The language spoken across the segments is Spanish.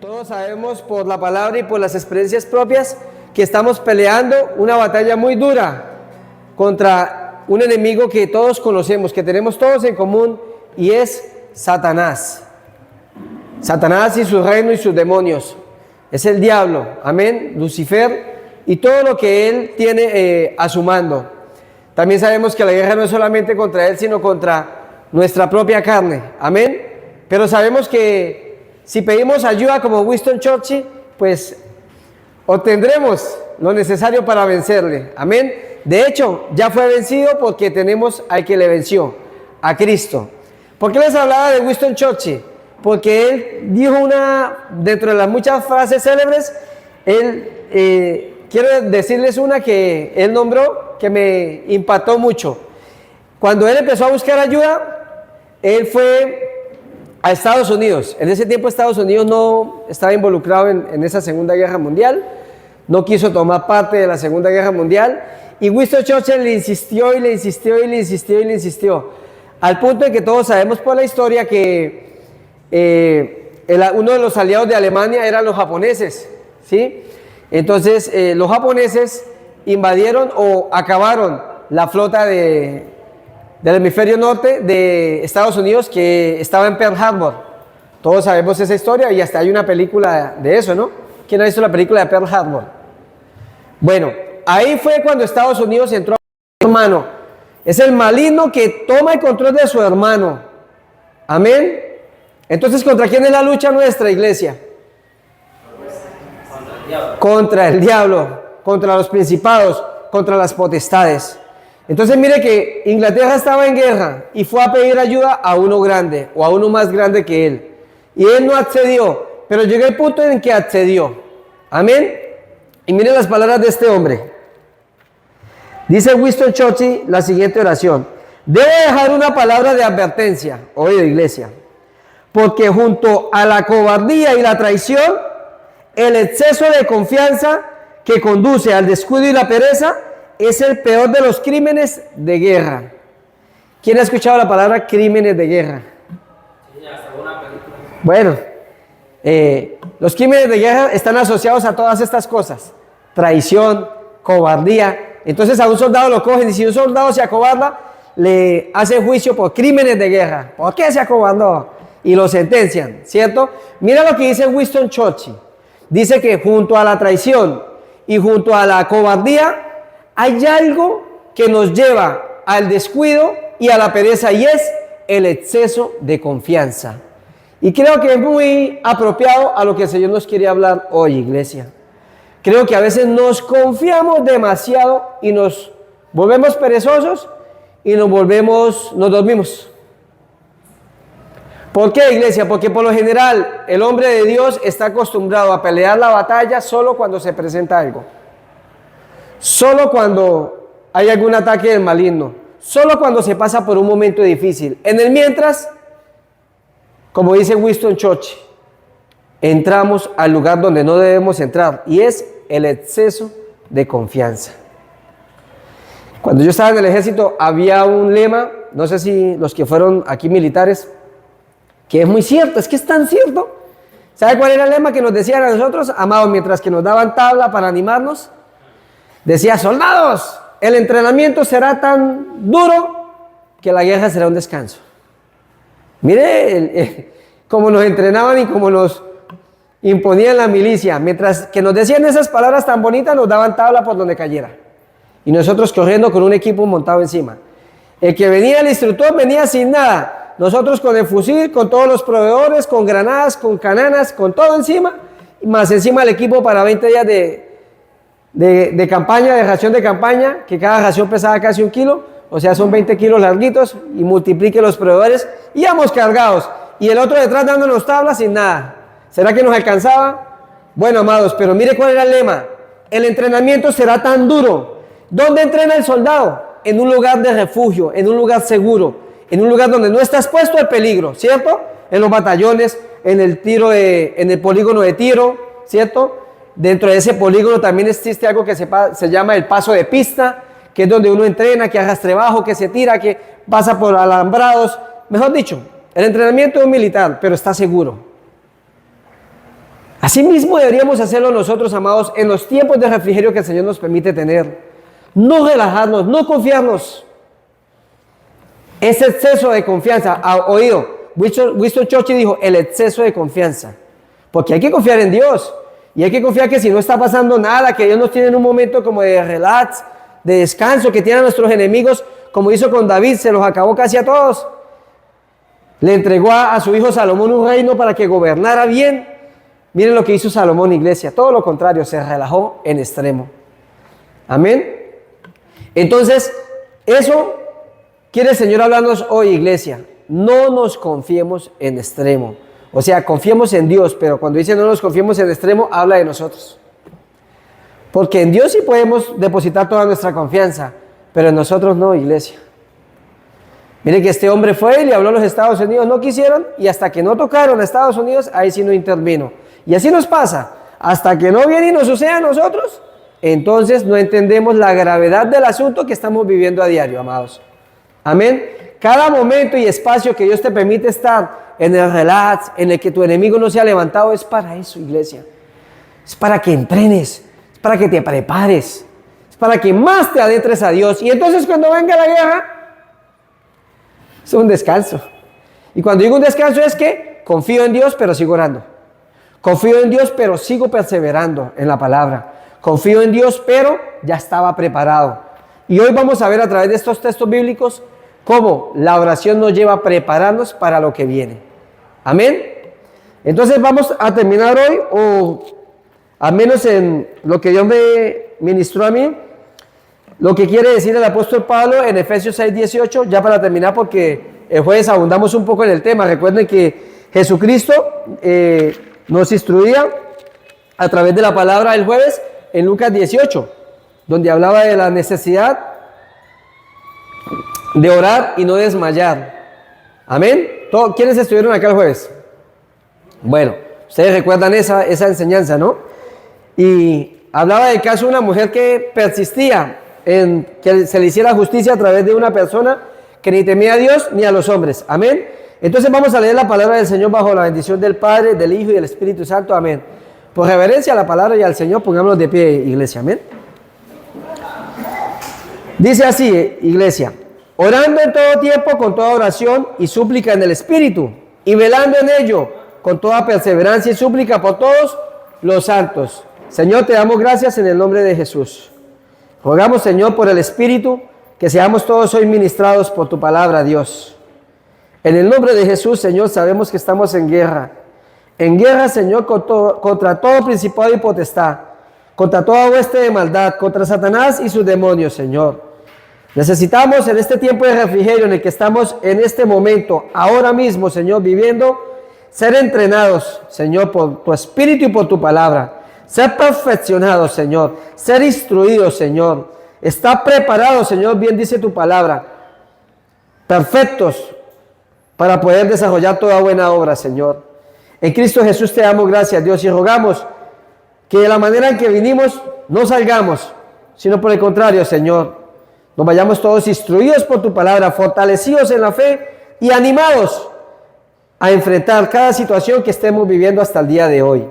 Todos sabemos por la palabra y por las experiencias propias que estamos peleando una batalla muy dura contra un enemigo que todos conocemos, que tenemos todos en común, y es Satanás. Satanás y su reino y sus demonios. Es el diablo, amén, Lucifer y todo lo que él tiene a su mando. También sabemos que la guerra no es solamente contra él, sino contra nuestra propia carne, amén. Pero sabemos que si pedimos ayuda como Winston Churchill, pues obtendremos lo necesario para vencerle, amén. De hecho, ya fue vencido porque tenemos al que le venció, a Cristo. ¿Por qué les hablaba de Winston Churchill? Porque él dijo dentro de las muchas frases célebres, quiero decirles una que él nombró que me impactó mucho. Cuando él empezó a buscar ayuda, él fue a Estados Unidos. En ese tiempo Estados Unidos no estaba involucrado en esa Segunda Guerra Mundial, no quiso tomar parte de la Segunda Guerra Mundial, y Winston Churchill le insistió y le insistió y le insistió y le insistió, al punto de que todos sabemos por la historia que uno de los aliados de Alemania eran los japoneses, ¿sí? Entonces los japoneses invadieron o acabaron la flota del hemisferio norte de Estados Unidos, que estaba en Pearl Harbor. Todos sabemos esa historia y hasta hay una película de eso, ¿no? ¿Quién ha visto la película de Pearl Harbor? Bueno, ahí fue cuando Estados Unidos entró a su hermano. Es el maligno que toma el control de su hermano. Amén. Entonces, ¿contra quién es la lucha nuestra, iglesia? Contra el diablo, contra los principados, contra las potestades. Entonces mire que Inglaterra estaba en guerra y fue a pedir ayuda a uno grande o a uno más grande que él. Y él no accedió, pero llegó el punto en que accedió. Amén. Y miren las palabras de este hombre. Dice Winston Churchill la siguiente oración: debo dejar una palabra de advertencia, oído iglesia, porque junto a la cobardía y la traición, el exceso de confianza que conduce al descuido y la pereza es el peor de los crímenes de guerra. ¿Quién ha escuchado la palabra crímenes de guerra? Sí, hasta una película. Bueno, los crímenes de guerra están asociados a todas estas cosas: traición, cobardía. Entonces a un soldado lo cogen y si un soldado se acobarda, le hacen juicio por crímenes de guerra. ¿Por qué se acobardó? Y lo sentencian, ¿cierto? Mira lo que dice Winston Churchill. Dice que junto a la traición y junto a la cobardía hay algo que nos lleva al descuido y a la pereza, y es el exceso de confianza. Y creo que es muy apropiado a lo que el Señor nos quiere hablar hoy, iglesia. Creo que a veces nos confiamos demasiado y nos volvemos perezosos y nos dormimos. ¿Por qué, iglesia? Porque por lo general el hombre de Dios está acostumbrado a pelear la batalla solo cuando se presenta algo. Solo cuando hay algún ataque del maligno. Solo cuando se pasa por un momento difícil. En el mientras, como dice Winston Churchill, entramos al lugar donde no debemos entrar, y es el exceso de confianza. Cuando yo estaba en el ejército había un lema, no sé si los que fueron aquí militares, que es muy cierto, es que es tan cierto. ¿Sabe cuál era el lema que nos decían a nosotros, amados, mientras que nos daban tabla para animarnos? Decía: soldados, el entrenamiento será tan duro que la guerra será un descanso. Mire cómo nos entrenaban y cómo nos imponían la milicia. Mientras que nos decían esas palabras tan bonitas, nos daban tabla por donde cayera. Y nosotros corriendo con un equipo montado encima. El que venía, el instructor, venía sin nada. Nosotros con el fusil, con todos los proveedores, con granadas, con cananas, con todo encima. Y más encima el equipo para 20 días de campaña, de ración de campaña, que cada ración pesaba casi 1 kilo. O sea, son 20 kilos larguitos, y multiplique los proveedores. Íbamos cargados. Y el otro detrás dándonos tablas sin nada. ¿Será que nos alcanzaba? Bueno, amados, pero mire cuál era el lema: el entrenamiento será tan duro. ¿Dónde entrena el soldado? En un lugar de refugio, en un lugar seguro, en un lugar donde no está expuesto al peligro, ¿cierto? En los batallones, en el polígono de tiro, ¿cierto? Dentro de ese polígono también existe algo que se llama el paso de pista, que es donde uno entrena, que arrastre bajo, que se tira, que pasa por alambrados. Mejor dicho, el entrenamiento es un militar, pero está seguro. Asimismo deberíamos hacerlo nosotros, amados, en los tiempos de refrigerio que el Señor nos permite tener. No relajarnos, no confiarnos. Ese exceso de confianza, ha oído, Winston Churchill dijo, el exceso de confianza. Porque hay que confiar en Dios. Y hay que confiar que si no está pasando nada, que Dios nos tiene en un momento como de relax, de descanso, que tiene a nuestros enemigos, como hizo con David, se los acabó casi a todos. Le entregó a su hijo Salomón un reino para que gobernara bien. Miren lo que hizo Salomón, iglesia. Todo lo contrario, se relajó en extremo. Amén. Entonces, eso quiere el Señor hablarnos hoy, iglesia. No nos confiemos en extremo. O sea, confiemos en Dios, pero cuando dice no nos confiemos en extremo, habla de nosotros. Porque en Dios sí podemos depositar toda nuestra confianza, pero en nosotros no, iglesia. Miren que este hombre fue y le habló a los Estados Unidos, no quisieron, y hasta que no tocaron a Estados Unidos, ahí sí no intervino. Y así nos pasa, hasta que no viene y nos sucede a nosotros, entonces no entendemos la gravedad del asunto que estamos viviendo a diario, amados. Amén. Cada momento y espacio que Dios te permite estar en el relax, en el que tu enemigo no se ha levantado, es para eso, iglesia. Es para que entrenes, es para que te prepares, es para que más te adentres a Dios. Y entonces cuando venga la guerra, es un descanso. Y cuando digo un descanso es que confío en Dios, pero sigo orando. Confío en Dios, pero sigo perseverando en la palabra. Confío en Dios, pero ya estaba preparado. Y hoy vamos a ver a través de estos textos bíblicos cómo la oración nos lleva a prepararnos para lo que viene. Amén. Entonces vamos a terminar hoy, o al menos en lo que Dios me ministró a mí, lo que quiere decir el apóstol Pablo en Efesios 6:18, ya para terminar, porque el jueves abundamos un poco en el tema. Recuerden que Jesucristo nos instruía a través de la palabra el jueves en Lucas 18, donde hablaba de la necesidad de orar y no desmayar. Amén. ¿Quiénes estuvieron acá el jueves? Bueno, ustedes recuerdan esa enseñanza, ¿no? Y hablaba del caso de una mujer que persistía en que se le hiciera justicia a través de una persona que ni temía a Dios ni a los hombres. Amén. Entonces vamos a leer la palabra del Señor bajo la bendición del Padre, del Hijo y del Espíritu Santo. Amén. Por reverencia a la palabra y al Señor, pongámonos de pie, iglesia. Amén. Dice así, iglesia: orando en todo tiempo con toda oración y súplica en el Espíritu, y velando en ello con toda perseverancia y súplica por todos los santos. Señor, te damos gracias en el nombre de Jesús. Rogamos, Señor, por el Espíritu, que seamos todos hoy ministrados por tu palabra, Dios. En el nombre de Jesús, Señor, sabemos que estamos en guerra. En guerra, Señor, contra todo principado y potestad, contra toda hueste de maldad, contra Satanás y sus demonios, Señor. Necesitamos en este tiempo de refrigerio en el que estamos en este momento, ahora mismo, Señor, viviendo, ser entrenados, Señor, por tu Espíritu y por tu palabra. Ser perfeccionados, Señor. Ser instruidos, Señor. Estar preparados, Señor, bien dice tu palabra. Perfectos para poder desarrollar toda buena obra, Señor. En Cristo Jesús te damos gracias, Dios, y rogamos que de la manera en que vinimos no salgamos, sino por el contrario, Señor, nos vayamos todos instruidos por tu palabra, fortalecidos en la fe y animados a enfrentar cada situación que estemos viviendo hasta el día de hoy.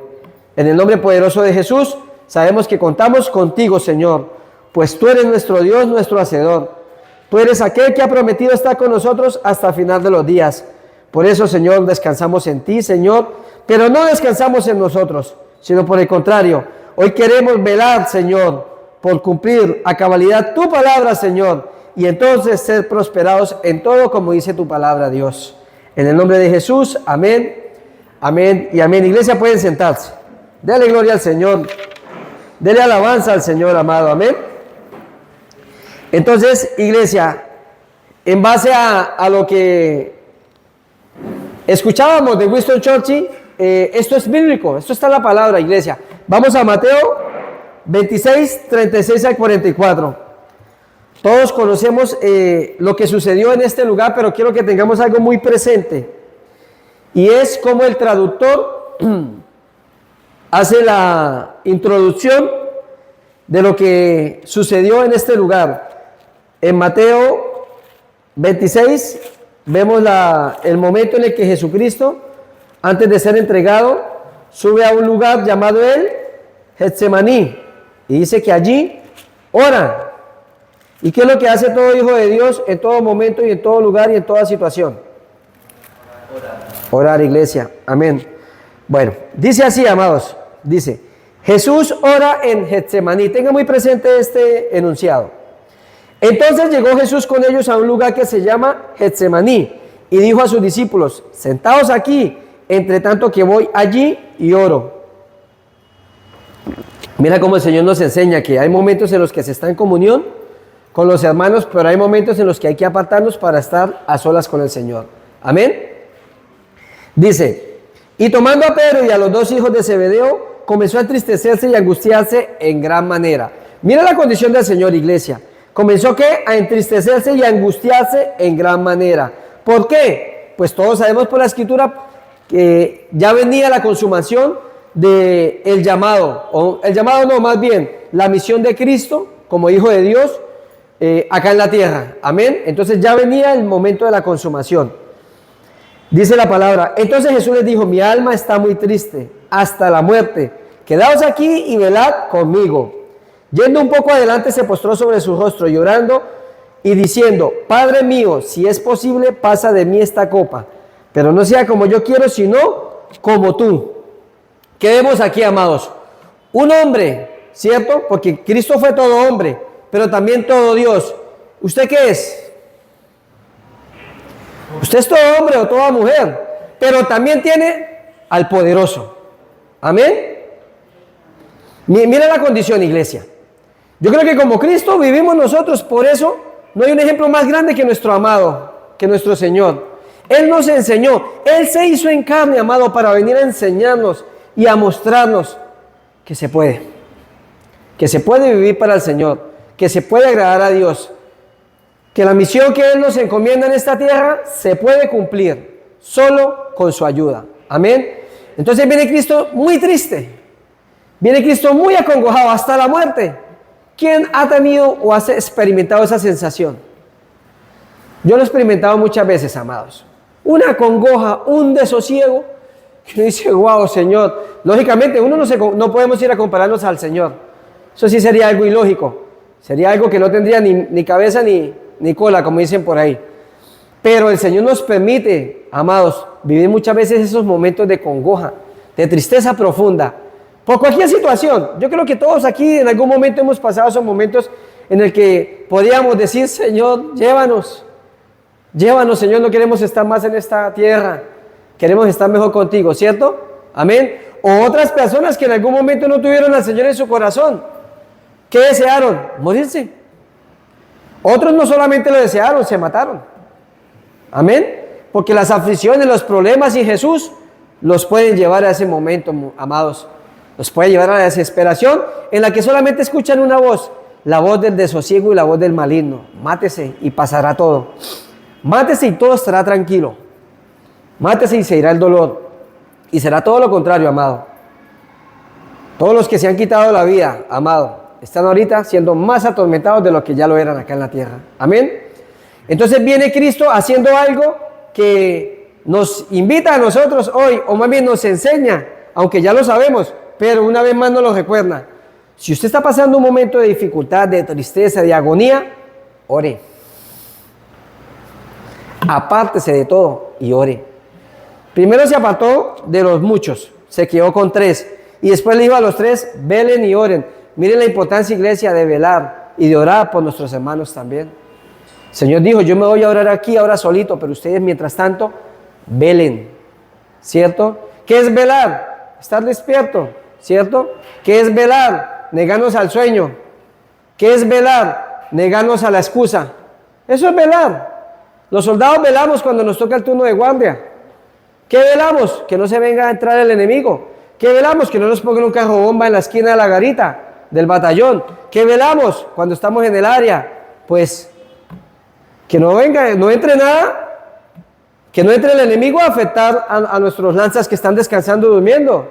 En el nombre poderoso de Jesús, sabemos que contamos contigo, Señor, pues tú eres nuestro Dios, nuestro Hacedor. Tú eres aquel que ha prometido estar con nosotros hasta el final de los días. Por eso, Señor, descansamos en ti, Señor, pero no descansamos en nosotros, sino por el contrario. Hoy queremos velar, Señor, por cumplir a cabalidad tu palabra, Señor, y entonces ser prosperados en todo como dice tu palabra, Dios. En el nombre de Jesús, amén, amén y amén. Iglesia, pueden sentarse. Dale gloria al Señor. Dele alabanza al Señor, amado. Amén. Entonces, iglesia, en base a lo que escuchábamos de Winston Churchill, esto es bíblico, esto está en la palabra, iglesia. Vamos a Mateo 26, 36 al 44. Todos conocemos lo que sucedió en este lugar, pero quiero que tengamos algo muy presente. Y es como el traductor hace la introducción de lo que sucedió en este lugar. En Mateo 26 vemos el momento en el que Jesucristo, antes de ser entregado, sube a un lugar llamado el Getsemaní y dice que allí ora. ¿Y qué es lo que hace todo hijo de Dios en todo momento y en todo lugar y en toda situación? Orar, iglesia. Amén. Bueno, dice así, amados. Dice, Jesús ora en Getsemaní. Tenga muy presente este enunciado. Entonces llegó Jesús con ellos a un lugar que se llama Getsemaní y dijo a sus discípulos, sentaos aquí, entre tanto que voy allí y oro. Mira cómo el Señor nos enseña que hay momentos en los que se está en comunión con los hermanos, pero hay momentos en los que hay que apartarnos para estar a solas con el Señor. Amén. Dice, y tomando a Pedro y a los dos hijos de Zebedeo, comenzó a entristecerse y a angustiarse en gran manera. Mira la condición del Señor, iglesia. Comenzó ¿qué? A entristecerse y a angustiarse en gran manera. ¿Por qué? Pues todos sabemos por la Escritura que ya venía la consumación del llamado, o el llamado no, más bien, la misión de Cristo como Hijo de Dios acá en la tierra. Amén. Entonces ya venía el momento de la consumación. Dice la palabra, entonces Jesús les dijo, mi alma está muy triste hasta la muerte. Quedaos aquí y velad conmigo. Yendo un poco adelante se postró sobre su rostro llorando y diciendo, Padre mío, si es posible, pasa de mí esta copa, pero no sea como yo quiero, sino como tú. ¿Qué vemos aquí, amados? Un hombre, ¿cierto? Porque Cristo fue todo hombre, pero también todo Dios. ¿Usted qué es? Usted es todo hombre o toda mujer, pero también tiene al poderoso. Amén. Mira la condición, iglesia. Yo creo que como Cristo vivimos nosotros, por eso no hay un ejemplo más grande que nuestro amado, que nuestro Señor. Él nos enseñó, Él se hizo en carne, amado, para venir a enseñarnos y a mostrarnos que se puede vivir para el Señor, que se puede agradar a Dios, que la misión que Él nos encomienda en esta tierra se puede cumplir solo con su ayuda. Amén. Entonces viene Cristo muy triste, viene Cristo muy acongojado hasta la muerte. ¿Quién ha tenido o ha experimentado esa sensación? Yo lo he experimentado muchas veces, amados. Una congoja, un desosiego, que uno dice, wow, Señor. Lógicamente, no podemos ir a compararnos al Señor. Eso sí sería algo ilógico. Sería algo que no tendría ni cabeza ni cola, como dicen por ahí. Pero el Señor nos permite, amados, vivir muchas veces esos momentos de congoja, de tristeza profunda, por cualquier situación. Yo creo que todos aquí en algún momento hemos pasado esos momentos en el que podíamos decir, Señor, llévanos, Señor, no queremos estar más en esta tierra, queremos estar mejor contigo, ¿cierto? Amén. O otras personas que en algún momento no tuvieron al Señor en su corazón, ¿qué desearon? Morirse. Otros no solamente lo desearon, se mataron. Amén. Porque las aflicciones, los problemas sin Jesús los pueden llevar a ese momento, amados. Los puede llevar a la desesperación en la que solamente escuchan una voz, la voz del desosiego y la voz del maligno. Mátese y pasará todo. Mátese y todo estará tranquilo. Mátese y se irá el dolor. Y será todo lo contrario, amado. Todos los que se han quitado la vida, amado, están ahorita siendo más atormentados de lo que ya lo eran acá en la tierra. Amén. Entonces viene Cristo haciendo algo que nos invita a nosotros hoy, o más bien nos enseña, aunque ya lo sabemos, pero una vez más nos lo recuerda. Si usted está pasando un momento de dificultad, de tristeza, de agonía, ore. Apártese de todo y ore. Primero se apartó de los muchos, se quedó con 3. Y después le dijo a los 3, velen y oren. Miren la importancia, iglesia, de velar y de orar por nuestros hermanos también. El Señor dijo, yo me voy a orar aquí ahora solito, pero ustedes mientras tanto, velen. ¿Cierto? ¿Qué es velar? Estar despierto. ¿Cierto? ¿Qué es velar? Negarnos al sueño. ¿Qué es velar? Negarnos a la excusa. Eso es velar. Los soldados velamos cuando nos toca el turno de guardia. ¿Qué velamos? Que no se venga a entrar el enemigo. ¿Qué velamos? Que no nos pongan un carro bomba en la esquina de la garita del batallón. ¿Qué velamos? Cuando estamos en el área, pues que no venga, no entre nada, que no entre el enemigo a afectar a nuestros lanzas que están descansando, durmiendo.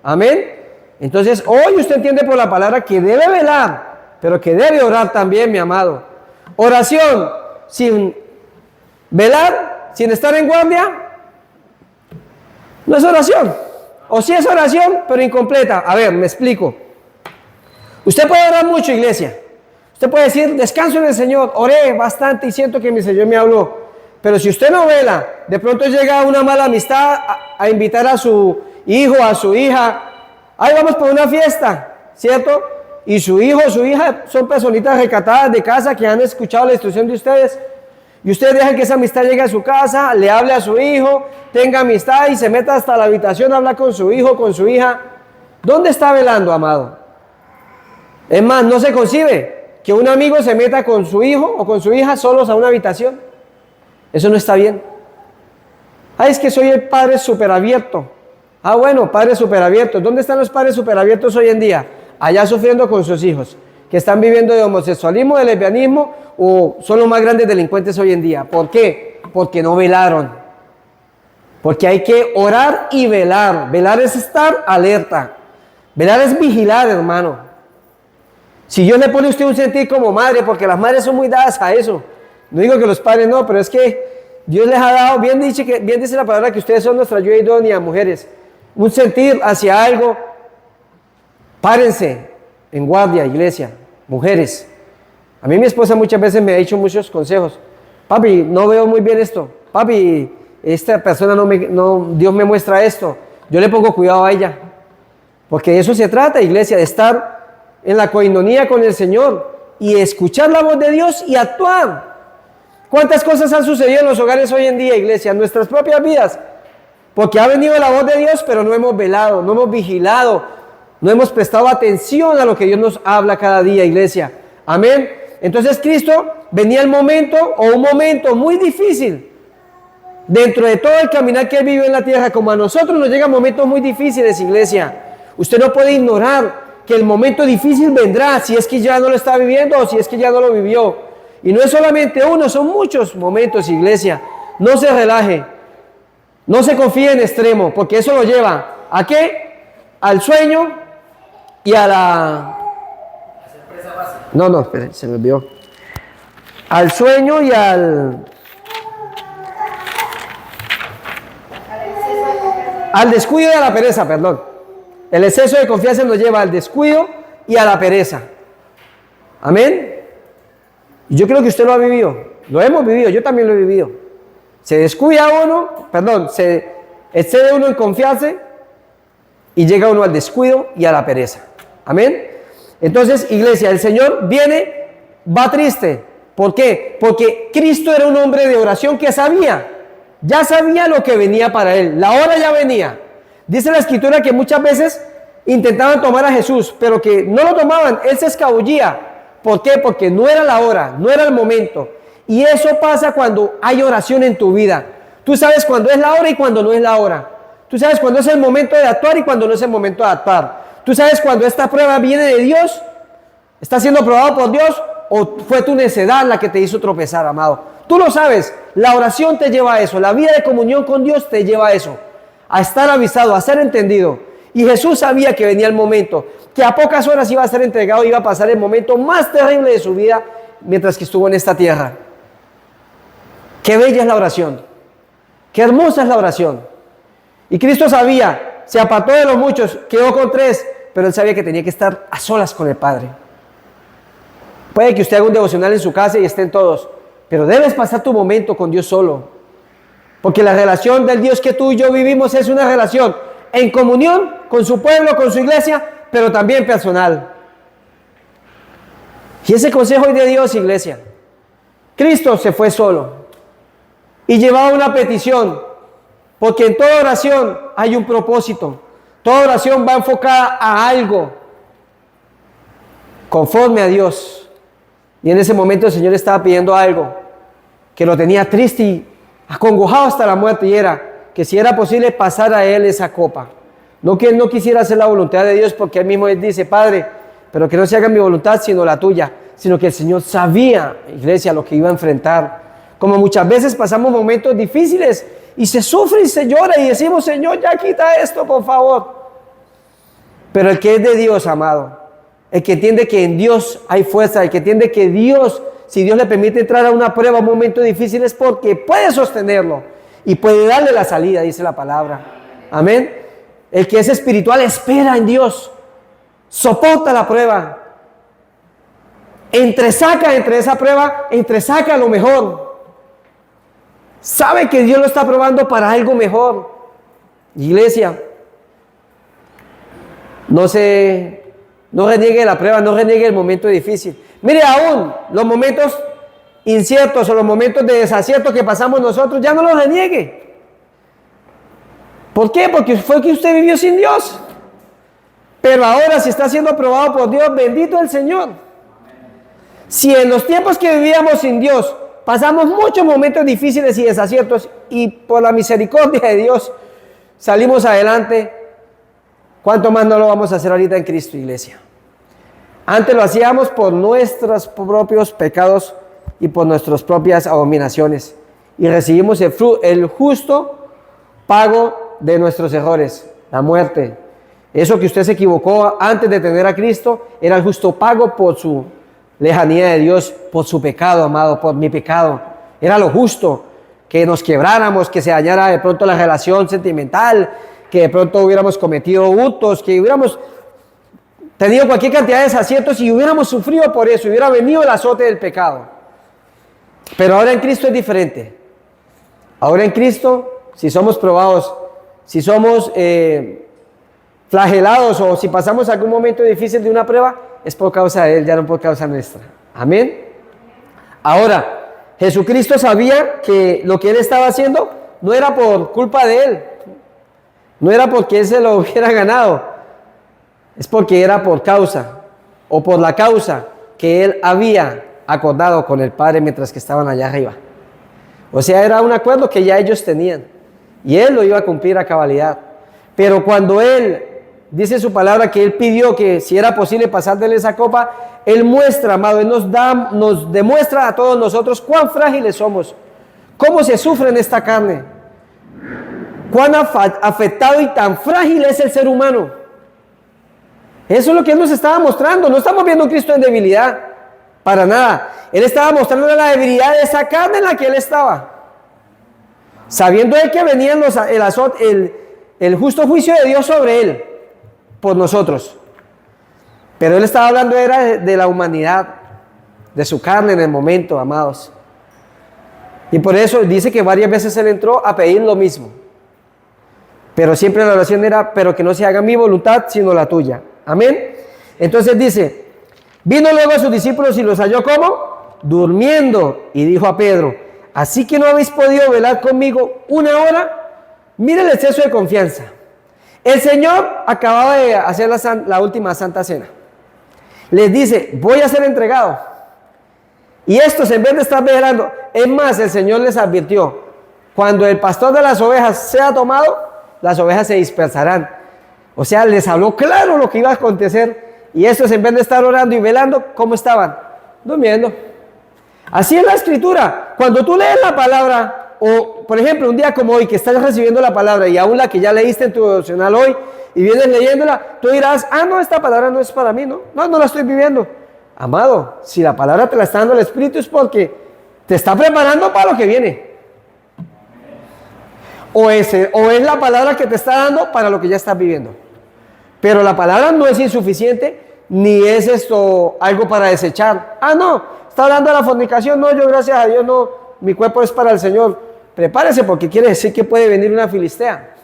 Amén. Entonces, hoy usted entiende por la palabra que debe velar, pero que debe orar también, mi amado. Oración sin velar, sin estar en guardia, no es oración. O si es oración, pero incompleta. A ver, me explico. Usted puede orar mucho, iglesia. Usted puede decir, descanso en el Señor, oré bastante y siento que mi Señor me habló. Pero si usted no vela, de pronto llega una mala amistad a invitar a su hijo, a su hija. Ahí vamos por una fiesta, ¿cierto? Y su hijo o su hija son personitas recatadas de casa que han escuchado la instrucción de ustedes. Y ustedes dejan que esa amistad llegue a su casa, le hable a su hijo, tenga amistad y se meta hasta la habitación a hablar con su hijo, con su hija. ¿Dónde está velando, amado? Es más, no se concibe que un amigo se meta con su hijo o con su hija solos a una habitación. Eso no está bien. Ah, es que soy el padre superabierto. Ah, bueno, padre superabierto. ¿Dónde están los padres superabiertos hoy en día? Allá sufriendo con sus hijos, que están viviendo de homosexualismo, de lesbianismo, o son los más grandes delincuentes hoy en día. ¿Por qué? Porque no velaron. Porque hay que orar y velar. Velar es estar alerta. Velar es vigilar, hermano. Si Dios le pone a usted un sentir como madre, porque las madres son muy dadas a eso. No digo que los padres no, pero es que Dios les ha dado, bien dice la palabra que ustedes son nuestra ayuda idónea, mujeres. Un sentir hacia algo. Párense en guardia, iglesia, mujeres. A mí mi esposa muchas veces me ha dicho muchos consejos. Papi, no veo muy bien esto. Papi, esta persona Dios me muestra esto. Yo le pongo cuidado a ella. Porque de eso se trata, iglesia, de estar en la coinonía con el Señor y escuchar la voz de Dios y actuar. ¿Cuántas cosas han sucedido en los hogares hoy en día, iglesia? En nuestras propias vidas. Porque ha venido la voz de Dios, pero no hemos velado, no hemos vigilado, no hemos prestado atención a lo que Dios nos habla cada día, iglesia. Amén. Entonces Cristo venía el momento o un momento muy difícil. Dentro de todo el caminar que Él vivió en la tierra, como a nosotros nos llegan momentos muy difíciles, iglesia. Usted no puede ignorar que el momento difícil vendrá si es que ya no lo está viviendo o si es que ya no lo vivió. Y no es solamente uno, son muchos momentos, iglesia. No se relaje, no se confíe en extremo, porque eso lo lleva ¿a qué? Al sueño y a la... No, espere, se me olvidó. Al sueño y al descuido y a la pereza, perdón. El exceso de confianza nos lleva al descuido y a la pereza. Amén. Y yo creo que usted lo ha vivido, lo hemos vivido, yo también lo he vivido. Se descuida uno, se excede uno en confianza y llega uno al descuido y a la pereza. Amén. Entonces, iglesia, el Señor viene, va triste. ¿Por qué? Porque Cristo era un hombre de oración que ya sabía lo que venía para él. La hora ya venía. Dice la Escritura que muchas veces intentaban tomar a Jesús, pero que no lo tomaban, él se escabullía. ¿Por qué? Porque no era la hora, no era el momento. Y eso pasa cuando hay oración en tu vida. Tú sabes cuándo es la hora y cuándo no es la hora. Tú sabes cuándo es el momento de actuar y cuándo no es el momento de actuar. Tú sabes cuándo esta prueba viene de Dios, está siendo probado por Dios, o fue tu necedad la que te hizo tropezar, amado. Tú lo sabes, la oración te lleva a eso, la vida de comunión con Dios te lleva a eso, a estar avisado, a ser entendido. Y Jesús sabía que venía el momento, que a pocas horas iba a ser entregado, iba a pasar el momento más terrible de su vida mientras que estuvo en esta tierra. Qué bella es la oración, qué hermosa es la oración. Y Cristo sabía, se apartó de los muchos, quedó con 3, pero Él sabía que tenía que estar a solas con el Padre. Puede que usted haga un devocional en su casa y estén todos, pero debes pasar tu momento con Dios solo. Porque la relación del Dios que tú y yo vivimos es una relación en comunión con su pueblo, con su iglesia, pero también personal. Y ese consejo es de Dios, iglesia. Cristo se fue solo y llevaba una petición, porque en toda oración hay un propósito. Toda oración va enfocada a algo conforme a Dios. Y en ese momento el Señor estaba pidiendo algo que lo tenía triste y acongojado hasta la muerte, y era que si era posible pasar a Él esa copa. No que Él no quisiera hacer la voluntad de Dios, porque Él mismo dice, Padre, pero que no se haga mi voluntad sino la tuya, sino que el Señor sabía, iglesia, lo que iba a enfrentar. Como muchas veces pasamos momentos difíciles y se sufre y se llora y decimos, Señor, ya quita esto, por favor. Pero el que es de Dios, amado, el que entiende que en Dios hay fuerza, el que entiende que Dios, si Dios le permite entrar a una prueba, a un momento difícil, es porque puede sostenerlo y puede darle la salida, dice la palabra. Amén. El que es espiritual espera en Dios, soporta la prueba, entresaca entre esa prueba, entresaca lo mejor. Sabe que Dios lo está probando para algo mejor. Iglesia, no reniegue la prueba, no reniegue el momento difícil. Mire, aún los momentos inciertos o los momentos de desacierto que pasamos nosotros, ya no los reniegue. ¿Por qué? Porque fue que usted vivió sin Dios. Pero ahora, si está siendo probado por Dios, bendito el Señor. Si en los tiempos que vivíamos sin Dios pasamos muchos momentos difíciles y desaciertos, y por la misericordia de Dios salimos adelante, ¿cuánto más no lo vamos a hacer ahorita en Cristo, iglesia? Antes lo hacíamos por nuestros propios pecados y por nuestras propias abominaciones, y recibimos el justo pago de nuestros errores, la muerte. Eso que usted se equivocó antes de tener a Cristo era el justo pago por su lejanía de Dios, por su pecado, amado, por mi pecado. Era lo justo, que nos quebráramos, que se dañara de pronto la relación sentimental, que de pronto hubiéramos cometido hurtos, que hubiéramos tenido cualquier cantidad de desaciertos y hubiéramos sufrido por eso, hubiera venido el azote del pecado. Pero ahora en Cristo es diferente. Ahora en Cristo, si somos probados, si somos flagelados o si pasamos algún momento difícil de una prueba, es por causa de Él, ya no por causa nuestra. Amén. Ahora, Jesucristo sabía que lo que Él estaba haciendo no era por culpa de Él, no era porque Él se lo hubiera ganado, es porque era por causa o por la causa que Él había acordado con el Padre mientras que estaban allá arriba. O sea, era un acuerdo que ya ellos tenían y Él lo iba a cumplir a cabalidad. Pero cuando Él dice en su palabra que Él pidió que si era posible pasar de esa copa, Él muestra, amado, Él nos demuestra a todos nosotros cuán frágiles somos, cómo se sufre en esta carne, cuán afectado y tan frágil es el ser humano. Eso es lo que Él nos estaba mostrando. No estamos viendo a un Cristo en debilidad, para nada. Él estaba mostrando la debilidad de esa carne en la que Él estaba, sabiendo Él que venía el justo juicio de Dios sobre Él por nosotros. Pero Él estaba hablando era de la humanidad, de su carne en el momento, amados. Y por eso dice que varias veces Él entró a pedir lo mismo. Pero siempre la oración era, pero que no se haga mi voluntad, sino la tuya. Amén. Entonces dice, vino luego a sus discípulos y los halló ¿cómo? Durmiendo. Y dijo a Pedro, ¿así que no habéis podido velar conmigo una hora? Mira el exceso de confianza. El Señor acababa de hacer la última Santa Cena. Les dice, voy a ser entregado. Y estos, en vez de estar velando, es más, el Señor les advirtió, cuando el pastor de las ovejas sea tomado, las ovejas se dispersarán. O sea, les habló claro lo que iba a acontecer. Y estos, en vez de estar orando y velando, ¿cómo estaban? Durmiendo. Así es la Escritura. Cuando tú lees la palabra, o por ejemplo un día como hoy que estás recibiendo la palabra y aún la que ya leíste en tu devocional hoy y vienes leyéndola, tú dirás, no, esta palabra no es para mí, no la estoy viviendo. Amado, si la palabra te la está dando el Espíritu es porque te está preparando para lo que viene. O es la palabra que te está dando para lo que ya estás viviendo. Pero la palabra no es insuficiente, ni es algo para desechar. No, está hablando de la fornicación, no, yo gracias a Dios no, mi cuerpo es para el Señor. Prepárese porque quiere decir que puede venir una filistea.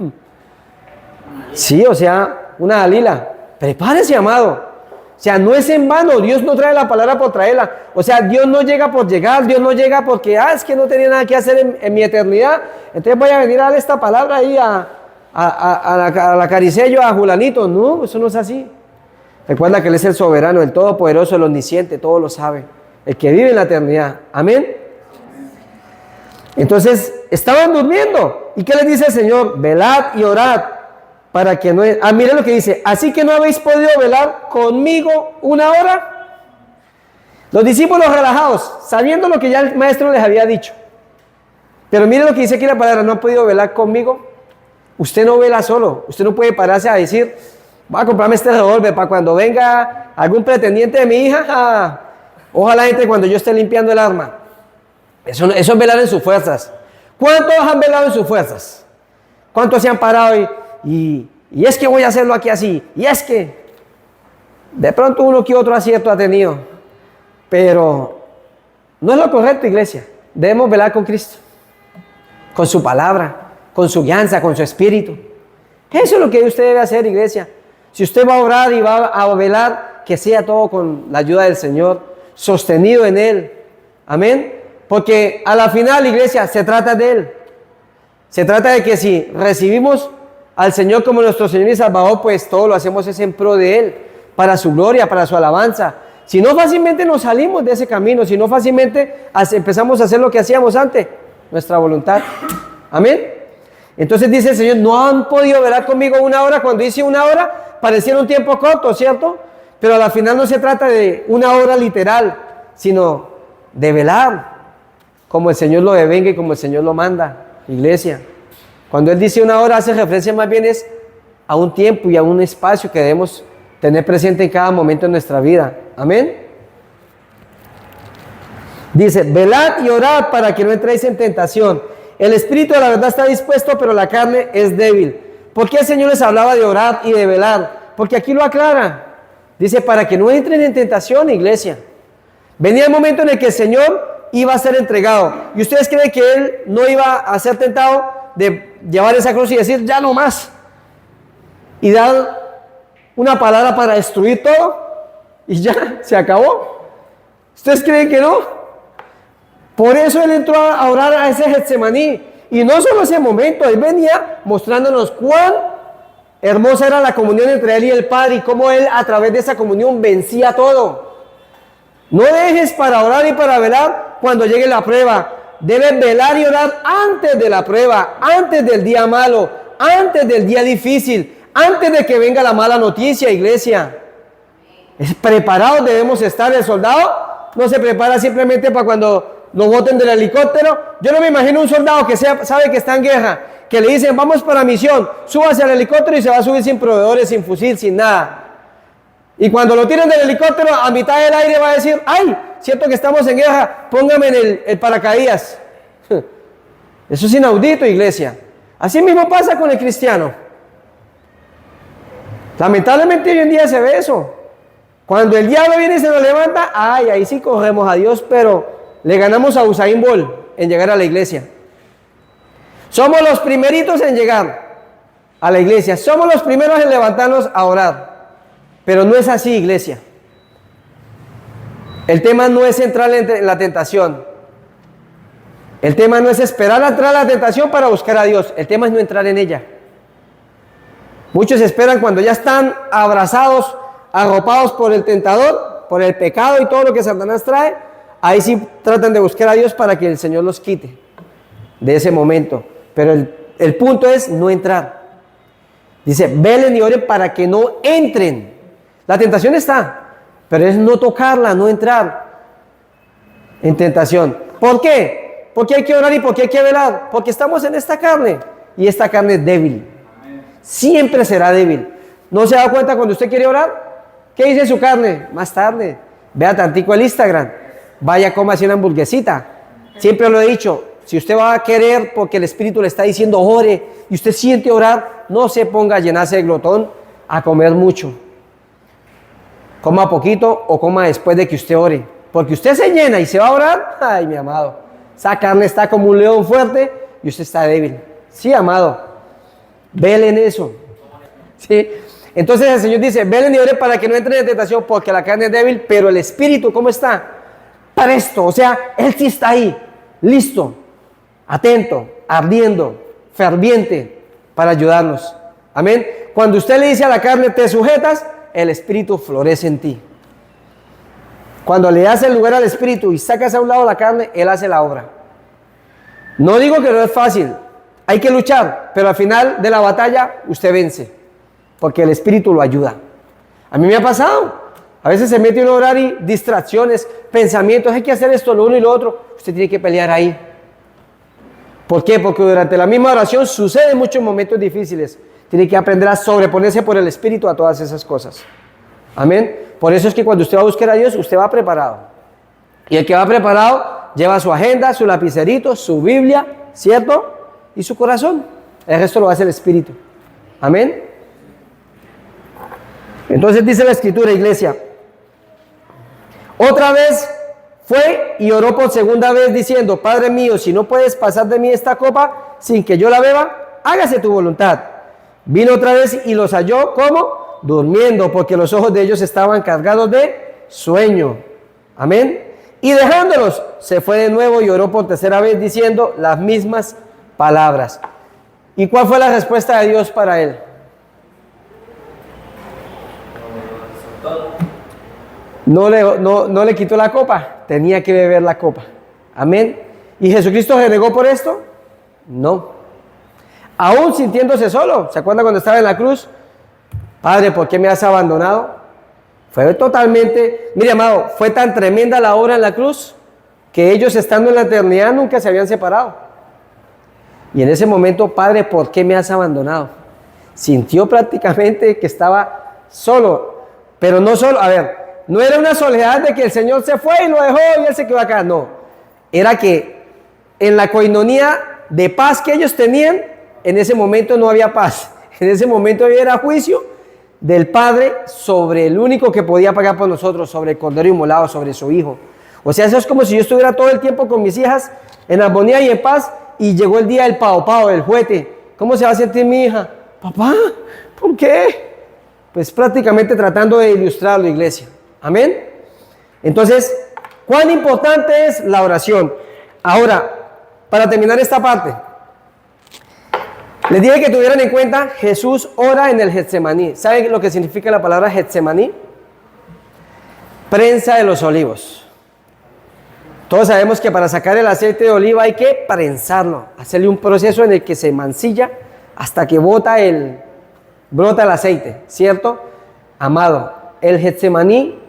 Sí, o sea, una Dalila. Prepárese, amado. O sea, no es en vano. Dios no trae la palabra por traerla. O sea, Dios no llega por llegar. Dios no llega porque, es que no tenía nada que hacer en mi eternidad. Entonces voy a venir a darle esta palabra ahí a la Caricello, a Julanito. No, eso no es así. Recuerda que Él es el soberano, el todopoderoso, el omnisciente, todo lo sabe. El que vive en la eternidad. Amén. Entonces, estaban durmiendo. ¿Y qué les dice el Señor? Velad y orad para que no... miren lo que dice. Así que no habéis podido velar conmigo una hora. Los discípulos relajados, sabiendo lo que ya el maestro les había dicho. Pero miren lo que dice aquí la palabra, no ha podido velar conmigo. Usted no vela solo. Usted no puede pararse a decir, voy a comprarme este revólver para cuando venga algún pretendiente de mi hija. Ojalá entre cuando yo esté limpiando el arma. Eso es velar en sus fuerzas. ¿Cuántos han velado en sus fuerzas? ¿Cuántos se han parado y y es que voy a hacerlo aquí así, y es que de pronto uno que otro acierto ha tenido, pero no es lo correcto, iglesia. Debemos velar con Cristo, con su palabra, con su guianza, con su espíritu. Eso es lo que usted debe hacer, iglesia. Si usted va a orar y va a velar, que sea todo con la ayuda del Señor, sostenido en Él. Amén. Porque a la final, iglesia, se trata de Él. Se trata de que si recibimos al Señor como nuestro Señor y Salvador, pues todo lo hacemos es en pro de Él, para su gloria, para su alabanza. Si no, fácilmente nos salimos de ese camino, si no, fácilmente empezamos a hacer lo que hacíamos antes, nuestra voluntad. Amén. Entonces dice el Señor, no han podido velar conmigo una hora. Cuando dice una hora, pareciera un tiempo corto, ¿cierto? Pero al final no se trata de una hora literal, sino de velar, como el Señor lo devenga y como el Señor lo manda, iglesia. Cuando Él dice una hora, hace referencia más bien es a un tiempo y a un espacio que debemos tener presente en cada momento de nuestra vida. Amén. Dice, velad y orad para que no entréis en tentación. El espíritu de la verdad está dispuesto, pero la carne es débil. ¿Por qué el Señor les hablaba de orar y de velar? Porque aquí lo aclara. Dice, para que no entren en tentación, iglesia. Venía el momento en el que el Señor iba a ser entregado. ¿Y ustedes creen que Él no iba a ser tentado de llevar esa cruz y decir, ya no más? Y dar una palabra para destruir todo y ya, se acabó. ¿Ustedes creen que no? Por eso Él entró a orar a ese Getsemaní. Y no solo ese momento, Él venía mostrándonos cuán hermosa era la comunión entre Él y el Padre y cómo Él a través de esa comunión vencía todo. No dejes para orar y para velar cuando llegue la prueba. Debes velar y orar antes de la prueba, antes del día malo, antes del día difícil, antes de que venga la mala noticia, iglesia. Preparados debemos estar. El soldado no se prepara simplemente para cuando lo boten del helicóptero. Yo no me imagino un soldado que sabe que está en guerra, que le dicen, vamos para misión, súbase al helicóptero y se va a subir sin proveedores, sin fusil, sin nada. Y cuando lo tiren del helicóptero, a mitad del aire va a decir, ay, siento que estamos en guerra, póngame en el paracaídas. Eso es inaudito, iglesia. Así mismo pasa con el cristiano. Lamentablemente hoy en día se ve eso. Cuando el diablo viene y se nos levanta, ay, ahí sí corremos a Dios, pero le ganamos a Usain Bolt en llegar a la iglesia. Somos los primeritos en llegar a la iglesia. Somos los primeros en levantarnos a orar. Pero no es así, iglesia. El tema no es entrar en la tentación. El tema no es esperar a entrar a la tentación para buscar a Dios. El tema es no entrar en ella. Muchos esperan cuando ya están abrazados, arropados por el tentador, por el pecado y todo lo que Satanás trae. Ahí sí tratan de buscar a Dios para que el Señor los quite de ese momento. Pero el punto es no entrar. Dice, velen y oren para que no entren. La tentación está, pero es no tocarla, no entrar en tentación. ¿Por qué? Porque hay que orar y porque hay que velar. Porque estamos en esta carne y esta carne es débil. Siempre será débil. ¿No se da cuenta cuando usted quiere orar? ¿Qué dice su carne? Más tarde. Vea tantico el Instagram. Vaya, cómase una hamburguesita. Siempre lo he dicho. Si usted va a querer porque el Espíritu le está diciendo ore y usted siente orar, no se ponga a llenarse de glotón a comer mucho. Coma poquito o coma después de que usted ore. Porque usted se llena y se va a orar. Ay, mi amado. Esa carne está como un león fuerte y usted está débil. Sí, amado. Vele en eso. Sí. Entonces el Señor dice, velen y oren para que no entren en tentación porque la carne es débil, pero el Espíritu, ¿cómo está? Presto. O sea, Él sí está ahí. Listo. Atento, ardiendo, ferviente para ayudarnos. Amén. Cuando usted le dice a la carne, te sujetas, el Espíritu florece en ti. Cuando le das el lugar al Espíritu y sacas a un lado la carne, Él hace la obra. No digo que no es fácil, hay que luchar, pero al final de la batalla usted vence, porque el Espíritu lo ayuda. A mí me ha pasado, a veces se mete uno a orar y distracciones, pensamientos, hay que hacer esto, lo uno y lo otro, usted tiene que pelear ahí. ¿Por qué? Porque durante la misma oración suceden muchos momentos difíciles. Tiene que aprender a sobreponerse por el Espíritu a todas esas cosas. Amén. Por eso es que cuando usted va a buscar a Dios, usted va preparado. Y el que va preparado lleva su agenda, su lapicerito, su Biblia, ¿cierto? Y su corazón. El resto lo hace el Espíritu. Amén. Entonces dice la escritura, iglesia, otra vez fue y oró por segunda vez diciendo, Padre mío, si no puedes pasar de mí esta copa sin que yo la beba, hágase tu voluntad. Vino otra vez y los halló, ¿cómo? Durmiendo, porque los ojos de ellos estaban cargados de sueño. Amén. Y dejándolos, se fue de nuevo y oró por tercera vez diciendo las mismas palabras. ¿Y cuál fue la respuesta de Dios para él? No le quitó la copa, tenía que beber la copa. Amén. ¿Y Jesucristo renegó por esto? No. Aún sintiéndose solo. ¿Se acuerdan cuando estaba en la cruz? Padre, ¿por qué me has abandonado? Fue totalmente, mire amado, fue tan tremenda la obra en la cruz que ellos estando en la eternidad nunca se habían separado. Y en ese momento, Padre, ¿por qué me has abandonado? Sintió prácticamente que estaba solo, pero no solo, a ver, no era una soledad de que el Señor se fue y lo dejó y él se quedó acá, no. Era que en la coinonía de paz que ellos tenían, en ese momento no había paz. En ese momento había juicio del Padre sobre el único que podía pagar por nosotros, sobre el Cordero inmolado, sobre su Hijo. O sea, eso es como si yo estuviera todo el tiempo con mis hijas en armonía y en paz y llegó el día del pao, del juguete. ¿Cómo se va a sentir mi hija? Papá, ¿por qué? Pues prácticamente tratando de ilustrarlo, iglesia. Amén. Entonces, ¿cuán importante es la oración? Ahora, para terminar esta parte, les dije que tuvieran en cuenta, Jesús ora en el Getsemaní. ¿Saben lo que significa la palabra Getsemaní? Prensa de los olivos. Todos sabemos que para sacar el aceite de oliva hay que prensarlo, hacerle un proceso en el que se mancilla hasta que brota el aceite, ¿cierto? Amado, el Getsemaní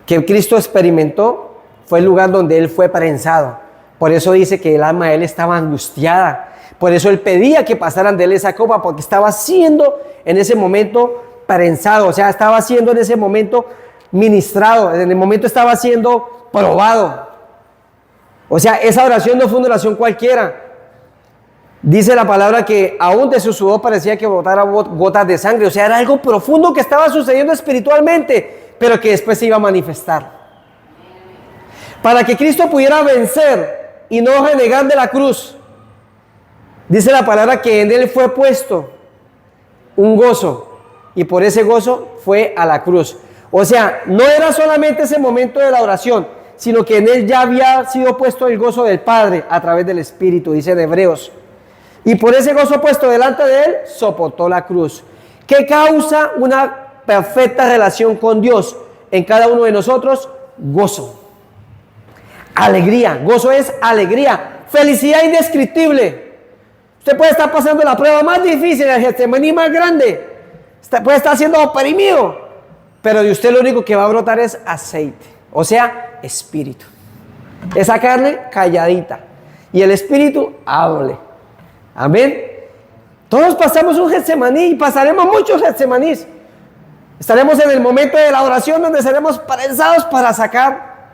que Cristo experimentó fue el lugar donde Él fue prensado. Por eso dice que el alma de Él estaba angustiada. Por eso Él pedía que pasaran de Él esa copa, porque estaba siendo en ese momento prensado, o sea, estaba siendo en ese momento ministrado, en el momento estaba siendo probado. O sea, esa oración no fue una oración cualquiera. Dice la palabra que aún de su sudor parecía que botara gotas de sangre, o sea, era algo profundo que estaba sucediendo espiritualmente, pero que después se iba a manifestar. Para que Cristo pudiera vencer y no renegar de la cruz, dice la palabra que en Él fue puesto un gozo y por ese gozo fue a la cruz. O sea, no era solamente ese momento de la oración, sino que en Él ya había sido puesto el gozo del Padre a través del Espíritu, dice en Hebreos. Y por ese gozo puesto delante de Él, soportó la cruz. ¿Qué causa una perfecta relación con Dios en cada uno de nosotros? Gozo. Alegría. Gozo es alegría. Felicidad indescriptible. Usted puede estar pasando la prueba más difícil, el Getsemaní más grande. Puede estar siendo oprimido. Pero de usted lo único que va a brotar es aceite. O sea, espíritu. Esa carne calladita. Y el espíritu hable. Amén. Todos pasamos un Getsemaní y pasaremos muchos Getsemanís. Estaremos en el momento de la oración donde seremos prensados para sacar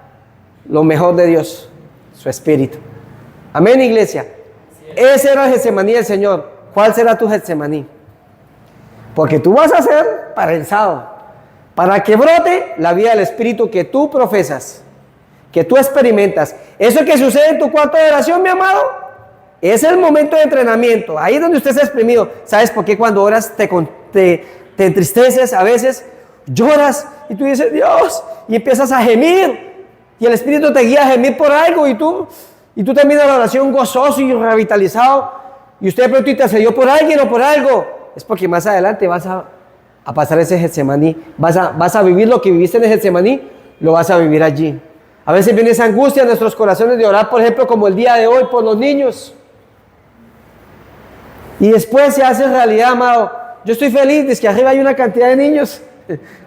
lo mejor de Dios, su espíritu. Amén, iglesia. Ese era el Getsemaní del Señor. ¿Cuál será tu Getsemaní? Porque tú vas a ser prensado para que brote la vida del Espíritu que tú profesas, que tú experimentas. Eso que sucede en tu cuarto de oración, mi amado, es el momento de entrenamiento. Ahí es donde usted está exprimido. ¿Sabes por qué cuando oras te entristeces? A veces lloras y tú dices, Dios, y empiezas a gemir. Y el Espíritu te guía a gemir por algo y tú terminas la oración gozoso y revitalizado. Y usted de pronto intercedió por alguien o por algo. Es porque más adelante vas a pasar ese Getsemaní. Vas a vivir lo que viviste en el Getsemaní, lo vas a vivir allí. A veces viene esa angustia en nuestros corazones de orar, por ejemplo, como el día de hoy, por los niños. Y después se hace realidad, amado. Yo estoy feliz de que arriba hay una cantidad de niños.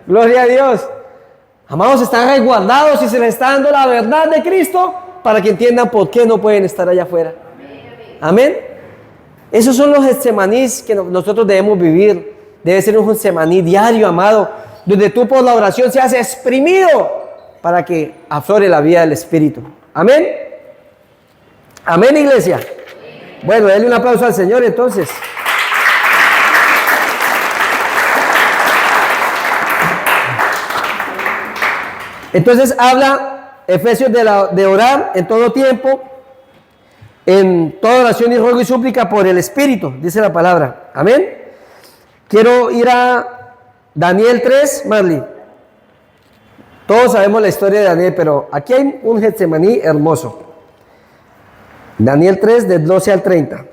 Gloria a Dios. Amados, están resguardados y se les está dando la verdad de Cristo para que entiendan por qué no pueden estar allá afuera. Amén. Esos son los Getsemanís que nosotros debemos vivir. Debe ser un Getsemaní diario, amado, donde tú por la oración seas exprimido para que aflore la vida del Espíritu. Amén. Amén, iglesia. Bueno, denle un aplauso al Señor entonces. Entonces habla Efesios de orar en todo tiempo, en toda oración y ruego y súplica por el Espíritu, dice la palabra. Amén. Quiero ir a Daniel 3, Marley. Todos sabemos la historia de Daniel, pero aquí hay un Getsemaní hermoso. Daniel 3, del 12 al 30.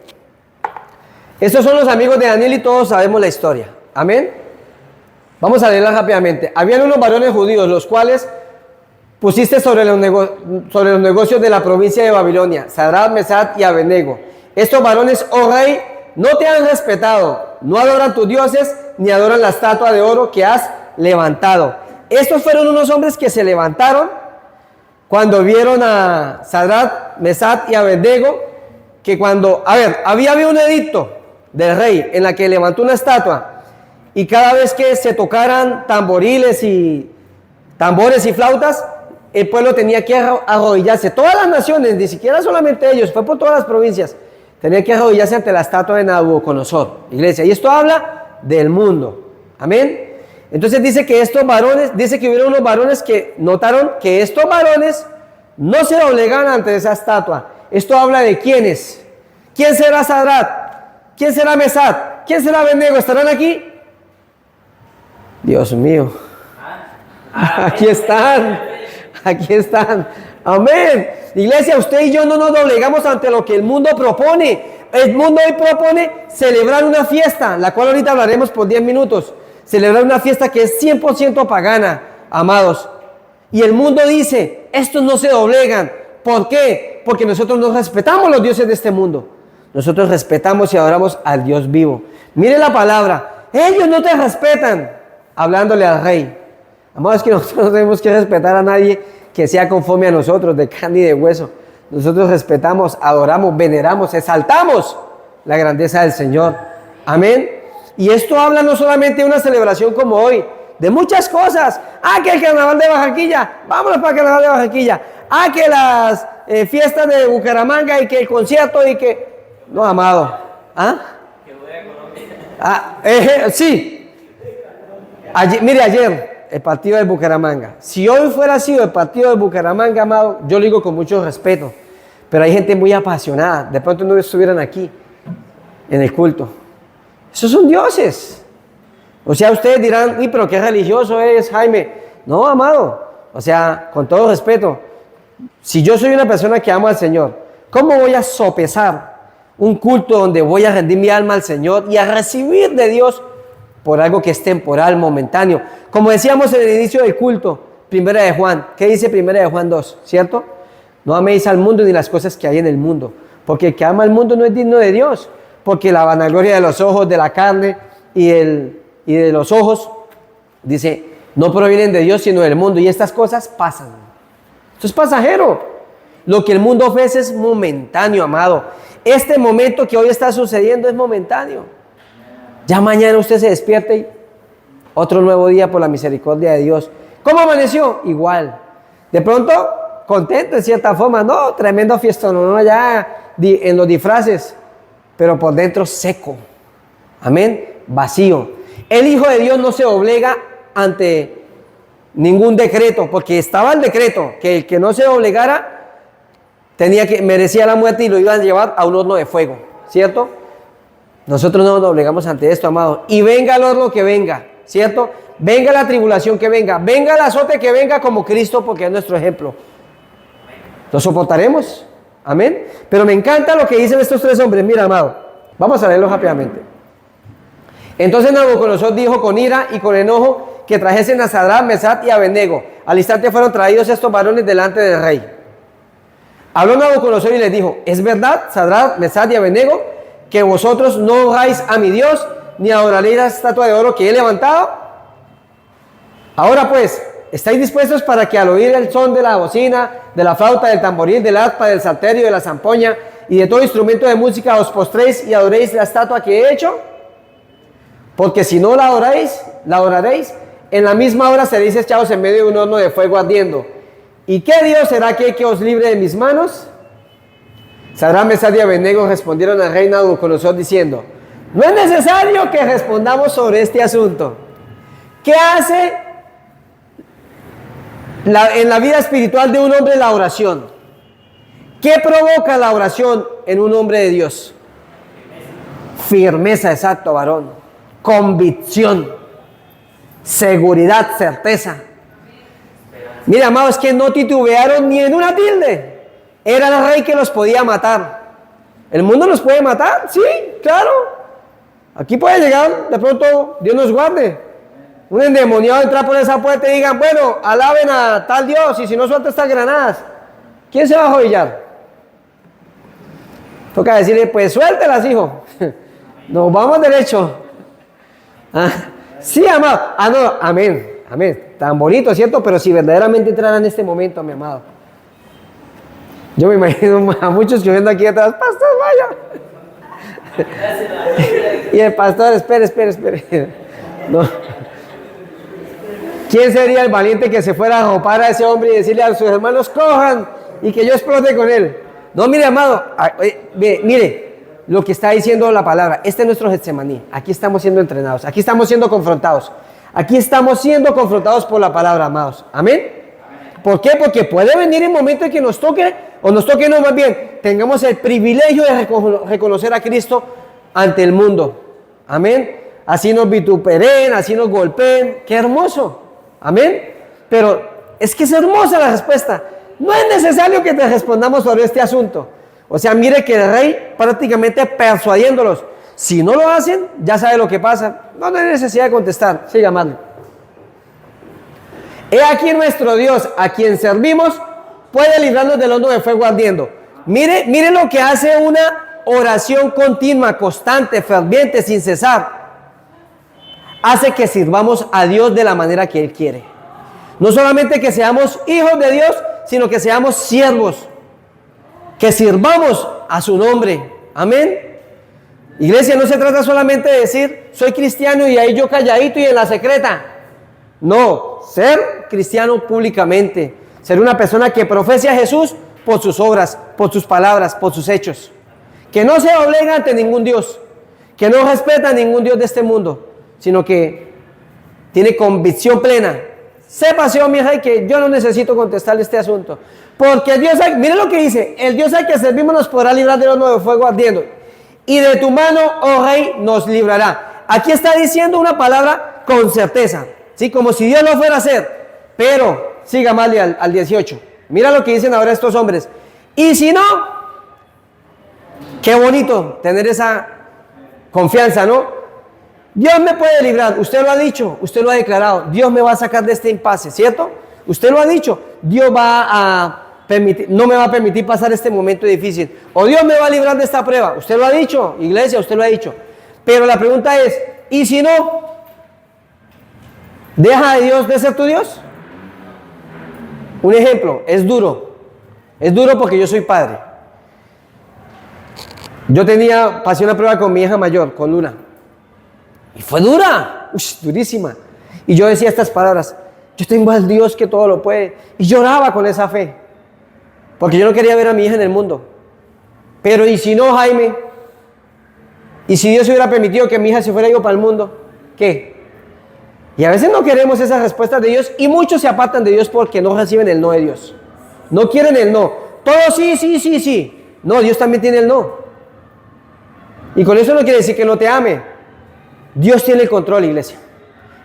Estos son los amigos de Daniel y todos sabemos la historia. Amén. Vamos a leerla rápidamente. Habían unos varones judíos, los cuales pusiste sobre los negocios de la provincia de Babilonia, Sadrach, Mesach y Abednego. Estos varones, oh rey, no te han respetado, no adoran tus dioses, ni adoran la estatua de oro que has levantado. Estos fueron unos hombres que se levantaron cuando vieron a Sadrach, Mesach y Abednego, que cuando, había un edicto del rey en la que levantó una estatua, y cada vez que se tocaran tambores y flautas, el pueblo tenía que arrodillarse. Todas las naciones, ni siquiera solamente ellos, fue por todas las provincias, tenía que arrodillarse ante la estatua de Nabucodonosor, iglesia. Y esto habla del mundo. Amén. Entonces dice que estos varones, dice que hubieron unos varones que notaron que estos varones no se doblegaban ante esa estatua. Esto habla de quiénes. ¿Quién será Sadrach? ¿Quién será Mesach? ¿Quién será Abednego? ¿Estarán aquí? Dios mío. Aquí están. Aquí están. Amén. Iglesia, usted y yo no nos doblegamos ante lo que el mundo propone. El mundo hoy propone celebrar una fiesta, la cual ahorita hablaremos por 10 minutos. Celebrar una fiesta que es 100% pagana, amados. Y el mundo dice, estos no se doblegan. ¿Por qué? Porque nosotros no respetamos los dioses de este mundo. Nosotros respetamos y adoramos al Dios vivo. Mire la palabra. Ellos no te respetan. Hablándole al rey. Amados, que nosotros no tenemos que respetar a nadie que sea conforme a nosotros, de carne y de hueso. Nosotros respetamos, adoramos, veneramos, exaltamos la grandeza del Señor. Amén. Y esto habla no solamente de una celebración como hoy, de muchas cosas. Que el carnaval de Barranquilla, vámonos para el carnaval de Barranquilla. Que las fiestas de Bucaramanga y que el concierto y que... No, amado. Sí. Ayer, el partido de Bucaramanga. Si hoy fuera sido el partido de Bucaramanga, amado, yo lo digo con mucho respeto. Pero hay gente muy apasionada. De pronto no estuvieran aquí, en el culto. Esos son dioses. O sea, ustedes dirán, uy, pero qué religioso es, Jaime. No, amado. O sea, con todo respeto, si yo soy una persona que amo al Señor, ¿cómo voy a sopesar un culto donde voy a rendir mi alma al Señor y a recibir de Dios por algo que es temporal, momentáneo? Como decíamos en el inicio del culto, Primera de Juan. ¿Qué dice Primera de Juan 2? ¿Cierto? No améis al mundo ni las cosas que hay en el mundo, porque el que ama al mundo no es digno de Dios. Porque la vanagloria de los ojos, de la carne y de los ojos, dice, no provienen de Dios sino del mundo. Y estas cosas pasan. Esto es pasajero. Lo que el mundo ofrece es momentáneo, amado. Este momento que hoy está sucediendo es momentáneo. Ya mañana usted se despierte y otro nuevo día por la misericordia de Dios. ¿Cómo amaneció? Igual. De pronto, contento en cierta forma. No, tremendo fiestón, no, ya en los disfraces. Pero por dentro seco. Amén. Vacío. El Hijo de Dios no se doblega ante ningún decreto, porque estaba el decreto que el que no se doblegara merecía la muerte y lo iban a llevar a un horno de fuego, ¿cierto? Nosotros no nos doblegamos ante esto, amados. Y venga el horno que venga, ¿cierto? Venga la tribulación que venga, venga el azote que venga como Cristo, porque es nuestro ejemplo. ¿Lo soportaremos? Amén. Pero me encanta lo que dicen estos tres hombres. Mira, amado, vamos a leerlo rápidamente. Entonces Nabucodonosor dijo con ira y con enojo que trajesen a Sadrach, Mesach y Abednego. Al instante fueron traídos estos varones delante del rey. Habló Nabucodonosor y les dijo, ¿es verdad, Sadrach, Mesach y Abednego, que vosotros no honráis a mi Dios, ni adoraréis la estatua de oro que he levantado? Ahora pues, ¿estáis dispuestos para que al oír el son de la bocina, de la flauta, del tamboril, del arpa, del salterio, de la zampoña y de todo instrumento de música os postréis y adoréis la estatua que he hecho? Porque si no la adoraréis, en la misma hora seréis echados en medio de un horno de fuego ardiendo. ¿Y qué Dios será aquel que os libre de mis manos? Sadrach, Mesach y Abednego respondieron al rey Nabucodonosor diciendo, no es necesario que respondamos sobre este asunto. ¿Qué hace En la vida espiritual de un hombre la oración. ¿Qué provoca la oración en un hombre de Dios? Firmeza, exacto, varón. Convicción, seguridad, certeza. Mira, amados, que no titubearon ni en una tilde. Era el rey que los podía matar. ¿El mundo los puede matar? Sí, claro. Aquí puede llegar, de pronto, Dios nos guarde, un endemoniado entrar por esa puerta y digan, bueno, alaben a tal Dios, y si no suelta estas granadas, ¿quién se va a jovillar? Toca decirle, pues suéltelas, hijo. Nos vamos derecho. Ah, sí, amado. Ah, no, amén, amén. Tan bonito, ¿cierto? Pero si verdaderamente entrara en este momento, mi amado. Yo me imagino a muchos que viendo aquí atrás, pastor, vaya. Y el pastor, espere. No. ¿Quién sería el valiente que se fuera a arropar a ese hombre y decirle a sus hermanos, cojan, y que yo explote con él? No, mire, amado, mire lo que está diciendo la palabra. Este es nuestro Getsemaní. Aquí estamos siendo entrenados, aquí estamos siendo confrontados. Aquí estamos siendo confrontados por la palabra, amados. ¿Amén? ¿Por qué? Porque puede venir el momento en que nos toque, o nos toque no, más bien, tengamos el privilegio de reconocer a Cristo ante el mundo. ¿Amén? Así nos vituperen, así nos golpeen. ¡Qué hermoso! ¿Amén? Pero es que es hermosa la respuesta. No es necesario que te respondamos sobre este asunto. O sea, mire que el rey prácticamente persuadiéndolos. Si no lo hacen, ya sabe lo que pasa. No hay necesidad de contestar. Siga, amando. He aquí nuestro Dios, a quien servimos, puede librarnos del horno de fuego ardiendo. Mire lo que hace una oración continua, constante, ferviente, sin cesar. Hace que sirvamos a Dios de la manera que Él quiere. No solamente que seamos hijos de Dios, sino que seamos siervos. Que sirvamos a su nombre. Amén. Iglesia, no se trata solamente de decir, soy cristiano y ahí yo calladito y en la secreta. No, ser cristiano públicamente. Ser una persona que profese a Jesús por sus obras, por sus palabras, por sus hechos. Que no se doblega ante ningún Dios. Que no respeta a ningún Dios de este mundo, sino que tiene convicción plena. Sépase, oh mi rey, que yo no necesito contestarle este asunto. Porque Dios, mire lo que dice, el Dios al que servimos nos podrá librar del horno de fuego ardiendo. Y de tu mano, oh rey, nos librará. Aquí está diciendo una palabra con certeza, ¿sí? Como si Dios lo fuera a hacer. Pero, siga más al 18. Mira lo que dicen ahora estos hombres. Y si no, qué bonito tener esa confianza, ¿no? Dios me puede librar, usted lo ha dicho, usted lo ha declarado. Dios me va a sacar de este impasse, ¿cierto? Usted lo ha dicho. Dios va a permitir, no me va a permitir pasar este momento difícil. O Dios me va a librar de esta prueba. Usted lo ha dicho, iglesia, usted lo ha dicho. Pero la pregunta es, ¿y si no? ¿Deja de Dios de ser tu Dios? Un ejemplo, es duro. Es duro porque yo soy padre. Yo pasé una prueba con mi hija mayor, con Luna. Y fue dura, durísima. Y yo decía estas palabras, yo tengo al Dios que todo lo puede. Y lloraba con esa fe. Porque yo no quería ver a mi hija en el mundo. Pero ¿y si no, Jaime? ¿Y si Dios hubiera permitido que mi hija se fuera yo para el mundo? ¿Qué? Y a veces no queremos esas respuestas de Dios. Y muchos se apartan de Dios porque no reciben el no de Dios. No quieren el no. Todo sí. No, Dios también tiene el no. Y con eso no quiere decir que no te ame. Dios tiene el control, iglesia.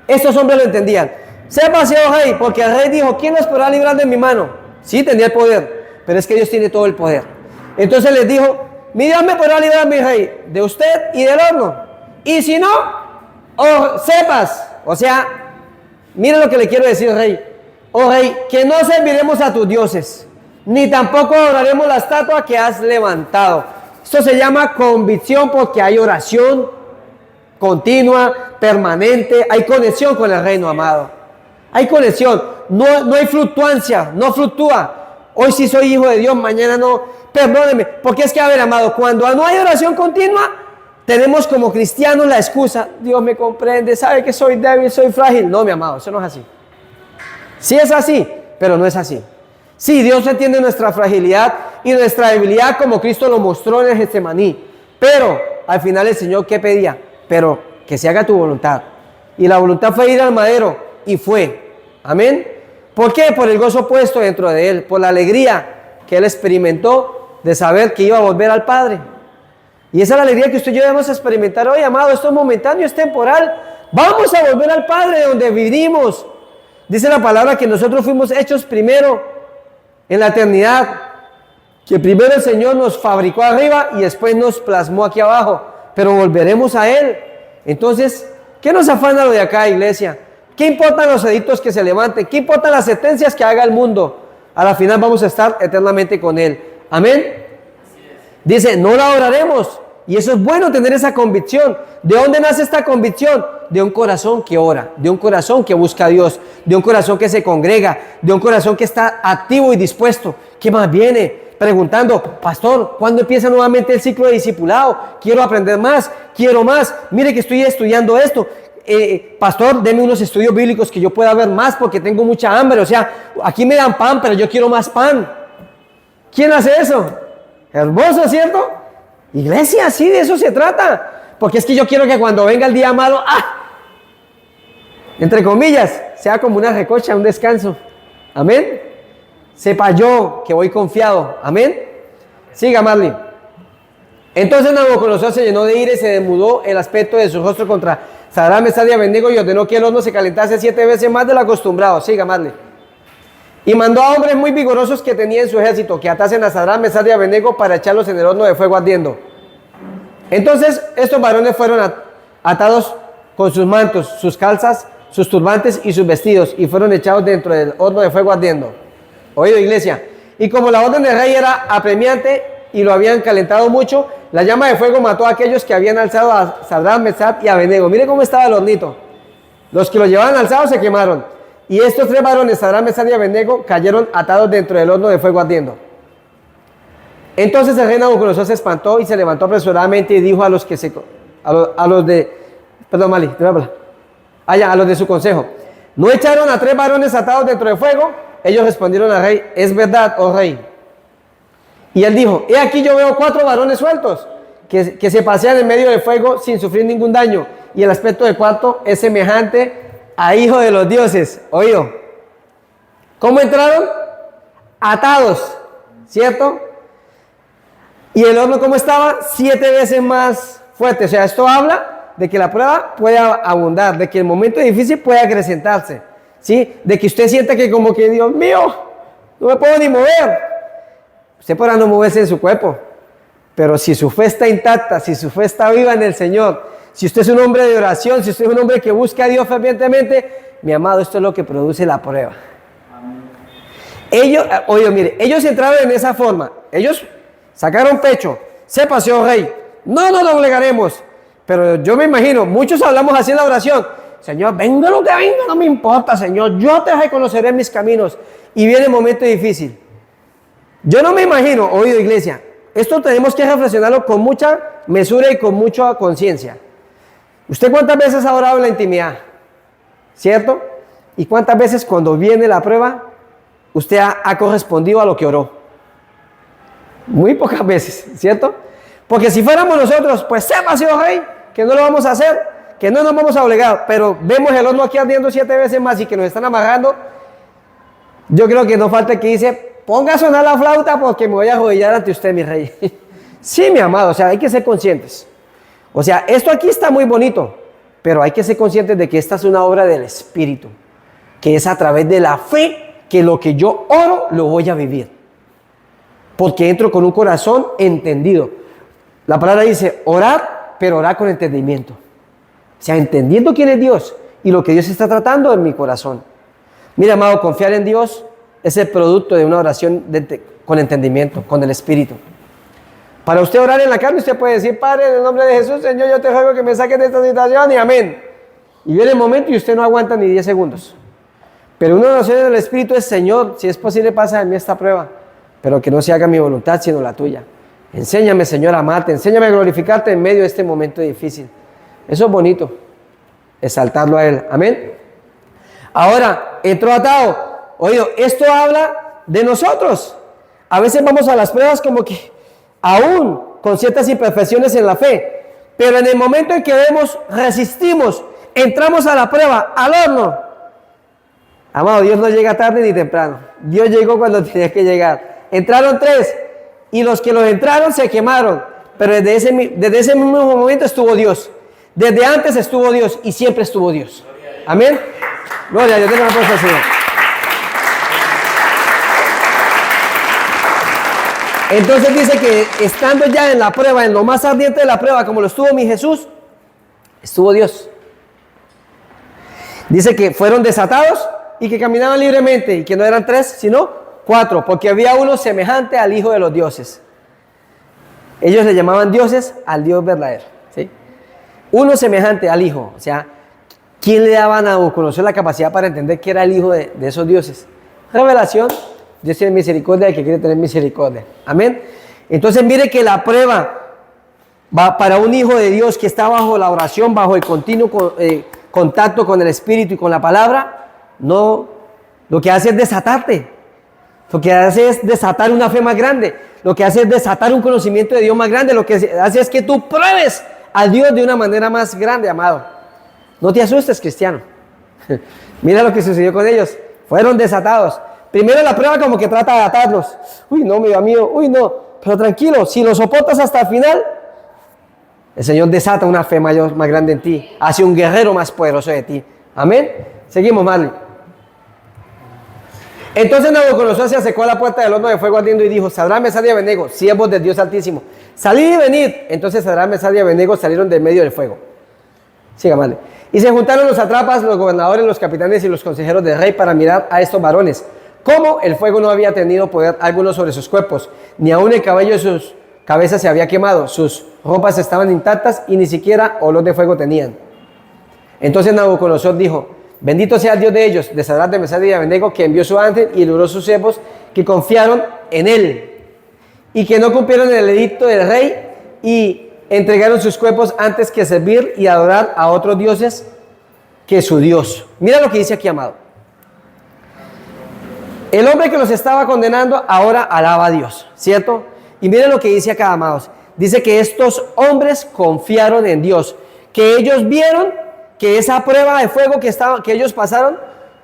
Estos hombres lo entendían. Sépase, oh rey, porque el rey dijo, ¿quién nos podrá librar de mi mano? Sí, tenía el poder, pero es que Dios tiene todo el poder. Entonces les dijo, mi Dios me podrá librar, mi rey, de usted y del horno. Y si no, oh, sepas, o sea, mira lo que le quiero decir, rey. Oh rey, que no serviremos a tus dioses, ni tampoco adoraremos la estatua que has levantado. Esto se llama convicción porque hay oración continua, permanente, hay conexión con el reino, amado. Hay conexión, no hay fluctuancia, no fluctúa. Hoy sí soy hijo de Dios, mañana no. Perdóneme, porque es que, a ver, amado, cuando no hay oración continua, tenemos como cristianos la excusa, Dios me comprende, sabe que soy débil, soy frágil. No, mi amado, eso no es así. Sí es así, pero no es así. Sí, Dios entiende nuestra fragilidad y nuestra debilidad como Cristo lo mostró en el Getsemaní. Pero al final el Señor, ¿qué pedía? Pero que se haga tu voluntad. Y la voluntad fue ir al madero, y fue. Amén. ¿Por qué? Por el gozo puesto dentro de él, por la alegría que él experimentó de saber que iba a volver al Padre. Y esa es la alegría que usted y yo debemos experimentar hoy, amado. Esto es momentáneo, es temporal. Vamos a volver al Padre de donde vivimos. Dice la palabra que nosotros fuimos hechos primero en la eternidad, que primero el Señor nos fabricó arriba y después nos plasmó aquí abajo, pero volveremos a Él. Entonces, ¿qué nos afana lo de acá, iglesia? ¿Qué importan los edictos que se levanten? ¿Qué importan las sentencias que haga el mundo? A la final vamos a estar eternamente con Él. Amén. Dice, no la adoraremos. Y eso es bueno, tener esa convicción. ¿De dónde nace esta convicción? De un corazón que ora, de un corazón que busca a Dios, de un corazón que se congrega, de un corazón que está activo y dispuesto. ¿Qué más viene? Preguntando, pastor, ¿cuándo empieza nuevamente el ciclo de discipulado? Quiero aprender más, quiero más. Mire que estoy estudiando esto. Pastor, deme unos estudios bíblicos que yo pueda ver más porque tengo mucha hambre. O sea, aquí me dan pan, pero yo quiero más pan. ¿Quién hace eso? Hermoso, ¿cierto? Iglesia, sí, de eso se trata. Porque es que yo quiero que cuando venga el día malo, entre comillas, sea como una recocha, un descanso. Amén. Sepa yo que voy confiado. Amén. Siga, Marley. Entonces Nabucodonosor se llenó de ira y se demudó el aspecto de su rostro contra Sadrach, Mesach y Abednego y ordenó que el horno se calentase 7 veces más de lo acostumbrado. Siga, Marley. Y mandó a hombres muy vigorosos que tenía en su ejército que atasen a Sadrach, Mesach y Abednego para echarlos en el horno de fuego ardiendo. Entonces estos varones fueron atados con sus mantos, sus calzas, sus turbantes y sus vestidos y fueron echados dentro del horno de fuego ardiendo. Oído, iglesia. Y como la orden del rey era apremiante y lo habían calentado mucho, la llama de fuego mató a aquellos que habían alzado a Sadrach, Mesach y Abednego. Mire cómo estaba el hornito. Los que lo llevaban alzados se quemaron. Y estos 3 varones, Sadrach, Mesach y Abednego, cayeron atados dentro del horno de fuego ardiendo. Entonces el rey Nabucodonosor se espantó y se levantó apresuradamente y dijo a los que a los de su consejo: ¿no echaron a 3 varones atados dentro del fuego? Ellos respondieron al rey: es verdad, oh rey. Y él dijo: he aquí yo veo 4 varones sueltos que se pasean en medio del fuego sin sufrir ningún daño, y el aspecto del cuarto es semejante a hijo de los dioses. Oído, ¿cómo entraron? Atados, ¿cierto? Y el horno, ¿cómo estaba? 7 veces más fuerte. O sea, esto habla de que la prueba puede abundar, de que el momento difícil puede acrecentarse, ¿sí? De que usted sienta que como que, Dios mío, no me puedo ni mover. Usted podrá no moverse en su cuerpo, pero si su fe está intacta, si su fe está viva en el Señor, si usted es un hombre de oración, si usted es un hombre que busca a Dios fervientemente, mi amado, esto es lo que produce la prueba. Ellos entraron en esa forma. Ellos sacaron pecho. Se paseó, rey. No nos doblegaremos. Pero yo me imagino, muchos hablamos así en la oración: Señor, venga lo que venga, no me importa, Señor, yo te reconoceré en mis caminos. Y viene el momento difícil. Yo no me imagino, oído, iglesia, esto tenemos que reflexionarlo con mucha mesura y con mucha conciencia. ¿Usted cuántas veces ha orado en la intimidad? ¿Cierto? ¿Y cuántas veces cuando viene la prueba, usted ha correspondido a lo que oró? Muy pocas veces, ¿cierto? Porque si fuéramos nosotros, pues sepa, señor rey, que no lo vamos a hacer, que no nos vamos a obligar, pero vemos el horno aquí ardiendo 7 veces más y que nos están amarrando. Yo creo que no falta que dice: ponga a sonar la flauta porque me voy a arrodillar ante usted, mi rey. Sí, mi amado, o sea, hay que ser conscientes. O sea, esto aquí está muy bonito, pero hay que ser conscientes de que esta es una obra del Espíritu, que es a través de la fe que lo que yo oro lo voy a vivir. Porque entro con un corazón entendido. La palabra dice: orar, pero orar con entendimiento. O sea, entendiendo quién es Dios y lo que Dios está tratando en mi corazón. Mira, amado, confiar en Dios es el producto de una oración con entendimiento, con el Espíritu. Para usted orar en la carne, usted puede decir: Padre, en el nombre de Jesús, Señor, yo te ruego que me saques de esta situación, y amén. Y viene el momento y usted no aguanta ni 10 segundos. Pero una oración en el Espíritu es: Señor, si es posible, pasa de mí esta prueba, pero que no se haga mi voluntad, sino la tuya. Enséñame, Señor, a amarte, enséñame a glorificarte en medio de este momento difícil. Eso es bonito, exaltarlo a Él, amén. Ahora, entró atado. Oído, esto habla de nosotros. A veces vamos a las pruebas como que aún con ciertas imperfecciones en la fe, pero en el momento en que vemos, resistimos, entramos a la prueba, al horno, Amado, Dios no llega tarde ni temprano. Dios llegó cuando tenía que llegar. Entraron 3 y los que los entraron se quemaron. Pero desde ese mismo momento estuvo Dios. Desde antes estuvo Dios y siempre estuvo Dios. Amén. Gloria a Dios. Tenga una aplauso al Señor. Entonces dice que estando ya en la prueba, en lo más ardiente de la prueba, como lo estuvo mi Jesús, estuvo Dios. Dice que fueron desatados y que caminaban libremente, y que no eran 3, sino 4, porque había uno semejante al Hijo de los dioses. Ellos le llamaban dioses al Dios verdadero, ¿sí? Uno semejante al Hijo. O sea, ¿quién le daba a Nabucodonosor la capacidad para entender que era el Hijo de esos dioses? Revelación. Dios tiene misericordia del que quiere tener misericordia. Amén. Entonces mire que la prueba va para un hijo de Dios que está bajo la oración, bajo el continuo contacto con el Espíritu y con la palabra. No, lo que hace es desatarte. Lo que hace es desatar una fe más grande. Lo que hace es desatar un conocimiento de Dios más grande. Lo que hace es que tú pruebes a Dios de una manera más grande, amado. No te asustes, cristiano. Mira lo que sucedió con ellos. Fueron desatados. Primero la prueba como que trata de atarlos. Uy, no, mi amigo, uy, no. Pero tranquilo, si lo soportas hasta el final, el Señor desata una fe mayor, más grande en ti. Hace un guerrero más poderoso de ti. Amén. Seguimos, Marley. Entonces Nabucodonosor se acercó a la puerta del horno de fuego ardiendo y dijo: Sadrach, Mesach y Abednego, siervos del Dios Altísimo, salid y venid. Entonces Sadrach, Mesach y Abednego salieron del medio del fuego. Siga, Marley. Y se juntaron los sátrapas, los gobernadores, los capitanes y los consejeros del rey para mirar a estos varones. Cómo el fuego no había tenido poder alguno sobre sus cuerpos, ni aun el cabello de sus cabezas se había quemado, sus ropas estaban intactas y ni siquiera olor de fuego tenían. Entonces Nabucodonosor dijo: Bendito sea el Dios de ellos, de Sadrach, de Mesach y de Abednego, que envió su ángel y libró sus siervos que confiaron en él y que no cumplieron el edicto del rey y entregaron sus cuerpos antes que servir y adorar a otros dioses que su Dios. Mira lo que dice aquí, amado. El hombre que los estaba condenando ahora alaba a Dios, ¿cierto? Y miren lo que dice acá, amados. Dice que estos hombres confiaron en Dios, que ellos vieron que esa prueba de fuego que ellos pasaron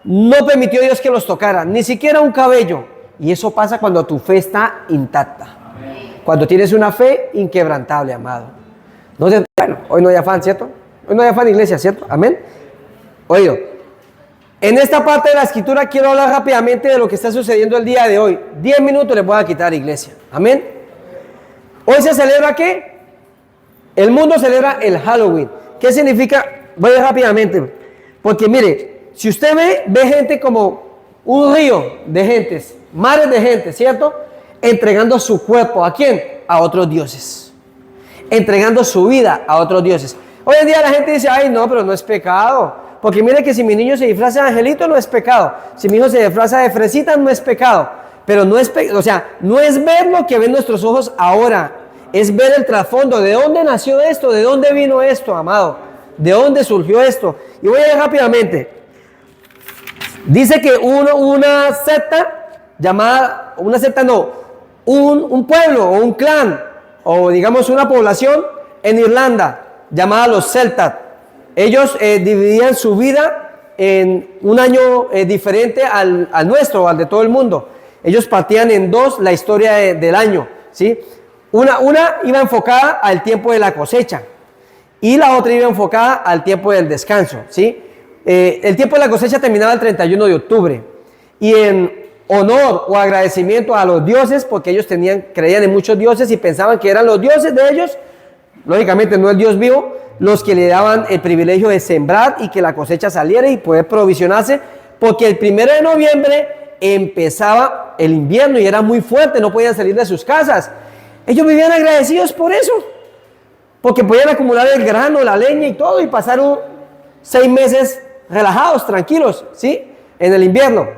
no permitió Dios que los tocara, ni siquiera un cabello. Y eso pasa cuando tu fe está intacta. Cuando tienes una fe inquebrantable, amado. No sé, bueno, hoy no hay afán, ¿cierto? Hoy no hay afán, iglesia, ¿cierto? Amén. Oído. En esta parte de la escritura quiero hablar rápidamente de lo que está sucediendo el día de hoy. 10 minutos les voy a quitar, iglesia. Amén. Hoy se celebra ¿qué? El mundo celebra el Halloween. ¿Qué significa? Voy rápidamente. Porque mire, si usted ve gente como un río de gentes, mares de gente, ¿cierto? Entregando su cuerpo, ¿a quién? A otros dioses. Entregando su vida a otros dioses. Hoy en día la gente dice: ay, no, pero no es pecado. Porque mire que si mi niño se disfraza de angelito no es pecado. Si mi hijo se disfraza de fresita no es pecado. Pero no es o sea, no es ver lo que ven nuestros ojos ahora. Es ver el trasfondo. ¿De dónde nació esto? ¿De dónde vino esto, amado? ¿De dónde surgió esto? Y voy a ir rápidamente. Dice que una secta llamada, un pueblo o un clan, o digamos una población en Irlanda llamada los celtas. Ellos dividían su vida en un año diferente al nuestro, al de todo el mundo. Ellos partían en dos la historia del año, ¿sí? Una iba enfocada al tiempo de la cosecha y la otra iba enfocada al tiempo del descanso, ¿sí? El tiempo de la cosecha terminaba el 31 de octubre y en honor o agradecimiento a los dioses, porque ellos creían en muchos dioses y pensaban que eran los dioses de ellos, lógicamente no el Dios vivo, los que le daban el privilegio de sembrar y que la cosecha saliera y poder provisionarse, porque el 1 de noviembre empezaba el invierno y era muy fuerte, no podían salir de sus casas. Ellos vivían agradecidos por eso, porque podían acumular el grano, la leña y todo y pasaron 6 meses relajados, tranquilos, ¿sí? En el invierno.